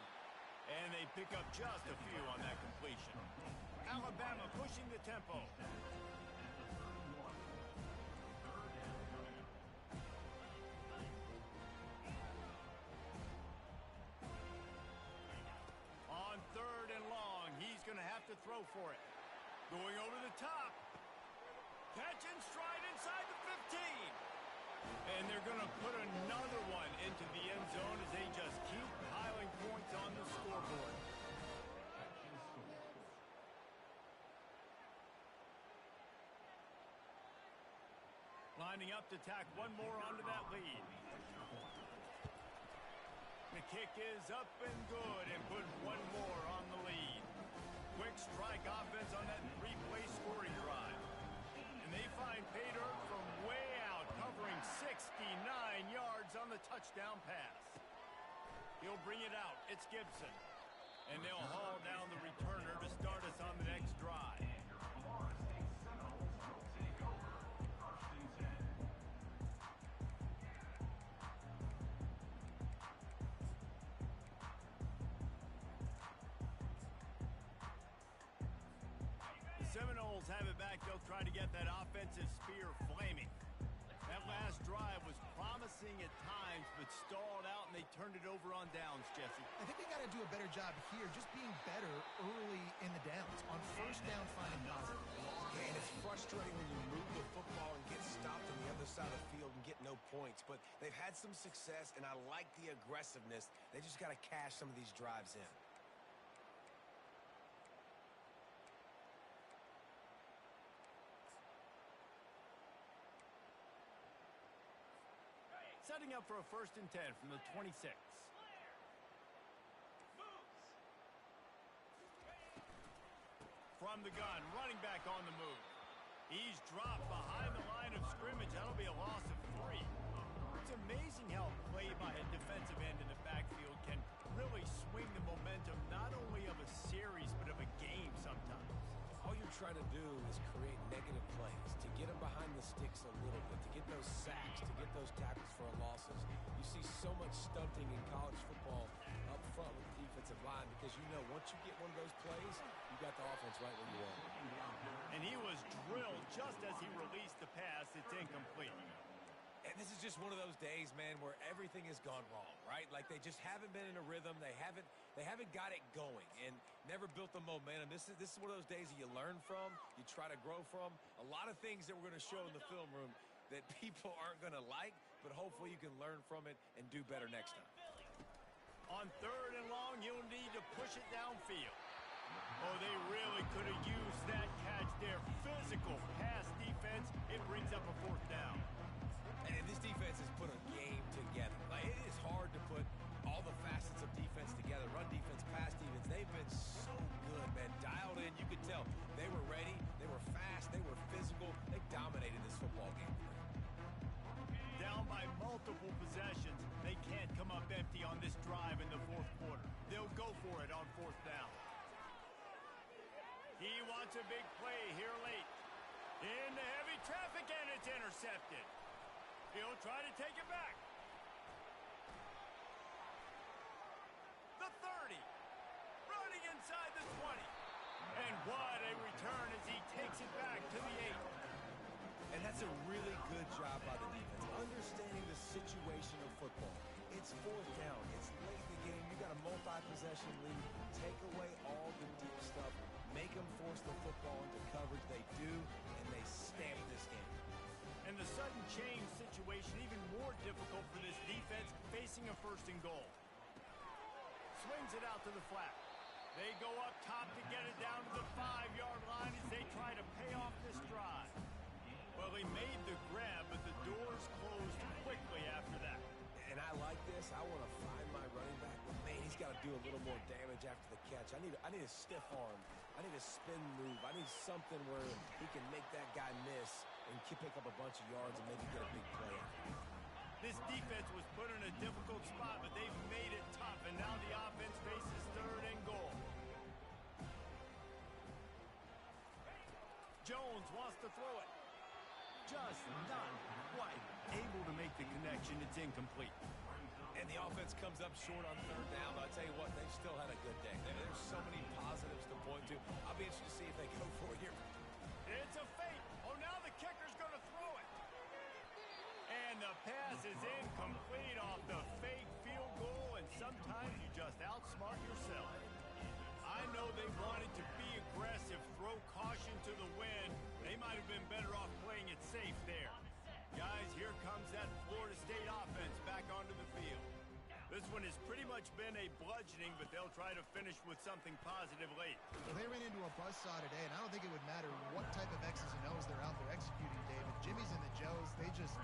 And they pick up just a few on that completion. Alabama pushing the tempo. On third and long, he's going to have to throw for it. Going over the top. Catch and stride inside the 15. And they're going to put another one into the end zone as they just keep piling points on the scoreboard. Lining up to tack one more onto that lead. The kick is up and good and put one more on the lead. Quick strike offense on that three-play scoring drive. And they find pay dirt from way out, covering 69 yards on the touchdown pass. He'll bring it out. It's Gibson. And they'll haul down the returner to start us on the next drive. The Seminoles have it back. They'll try to get that offensive spear flaming. That last drive was promising at times, but stalled out, and they turned it over on downs, Jesse. I think they got to do a better job here, just being better early in the downs. On first down, finding positive. And it's frustrating when you move the football and get stopped on the other side of the field and get no points. But they've had some success, and I like the aggressiveness. They just got to cash some of these drives in. Setting up for a 1st and 10 from the 26. From the gun, running back on the move. He's dropped behind the line of scrimmage. That'll be a loss of 3. It's amazing how play by a defensive end in the backfield can really swing the momentum not only of a series but of a game sometimes. All you're trying to do is create negative plays, to get them behind the sticks a little bit, to get those sacks, to get those tackles for losses. You see so much stunting in college football up front with the defensive line because you know once you get one of those plays, you got the offense right where you want it. And he was drilled just as he released the pass. It's incomplete. And this is just one of those days, man, where everything has gone wrong, right? Like they just haven't been in a rhythm. They haven't got it going and never built the momentum. This is one of those days that you learn from, you try to grow from. A lot of things that we're going to show in the film room that people aren't going to like, but hopefully you can learn from it and do better next time. On third and long, you'll need to push it downfield. Oh, they really could have used that catch there. Physical pass defense. It brings up a 4th down. And this defense has put a game together. Like, it is hard to put all the facets of defense together. Run defense, pass defense. They've been so good, man. Dialed in. You could tell they were ready. They were fast. They were physical. They dominated this football game. Down by multiple possessions. They can't come up empty on this drive in the 4th quarter. They'll go for it on 4th down. He wants a big play here late. Into heavy traffic, and it's intercepted. He'll try to take it back. The 30. Running inside the 20. And what a return as he takes it back to the 8. And that's a really good job by the defense. understanding the situation of football. It's fourth down. It's late in the game. You got a multi-possession lead. Take away all the deep stuff. Make them force the football into coverage. They do, and they stamp this game. And the sudden change situation even more difficult for this defense facing a first and goal. Swings it out to the flat. They go up top to get it down to the 5-yard line as they try to pay off this drive. Well, he made the grab, but the doors closed quickly after that. And I like this. I want to find my running back, but man, he's got to do a little more damage after the catch. I need a stiff arm. I need a spin move. I need something where he can make that guy miss and pick up a bunch of yards and maybe get a big play. This defense was put in a difficult spot, but they've made it tough, and now the offense faces third and goal. Jones wants to throw it. Just not quite able to make the connection. It's incomplete. And the offense comes up short on third down, but I'll tell you what, they've still had a good day. There's so many positives to point to. I'll be interested to see if they go for it here. It's a fake. Oh, now the kicker's going to throw it. And the pass is incomplete off the fake field goal, and sometimes you just outsmart yourself. I know they wanted to be aggressive, throw caution to the wind. They might have been better off playing it safe there. Guys, here comes that Florida State offense back onto the field. This one has pretty much been a bludgeoning, but they'll try to finish with something positive late. Well, they ran into a buzzsaw today, and I don't think it would matter what type of X's and O's they're out there executing, David. Jimmy's and the Joes, they're just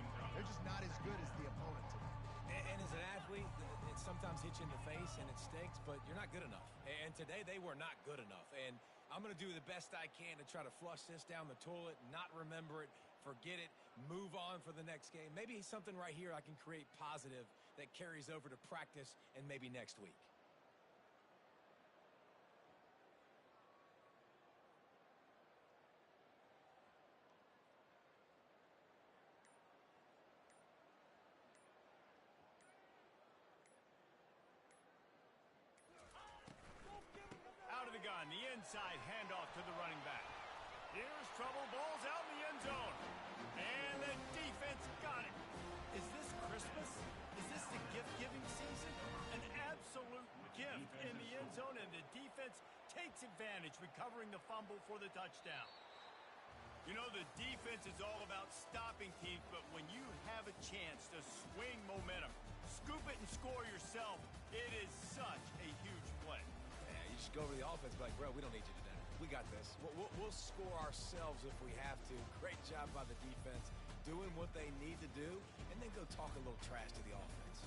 not as good as the opponent today. And as an athlete, it sometimes hits you in the face and it stinks, but you're not good enough. And today they were not good enough. And I'm going to do the best I can to try to flush this down the toilet, not remember it, forget it, move on for the next game. Maybe something right here I can create positive that carries over to practice and maybe next week. Out of the gun, the inside handoff to the running back. Here's trouble, ball's out in the end zone. And the defense got it. Is this Christmas? Is this the gift-giving season? An absolute gift in the end zone, and the defense takes advantage, recovering the fumble for the touchdown. You know, the defense is all about stopping teams, but when you have a chance to swing momentum, scoop it and score yourself, it is such a huge play. Yeah, you just go over the offense, be like, bro, we don't need you today. We got this. We'll score ourselves if we have to. Great job by the defense, doing what they need to do, and then go talk a little trash to the offense.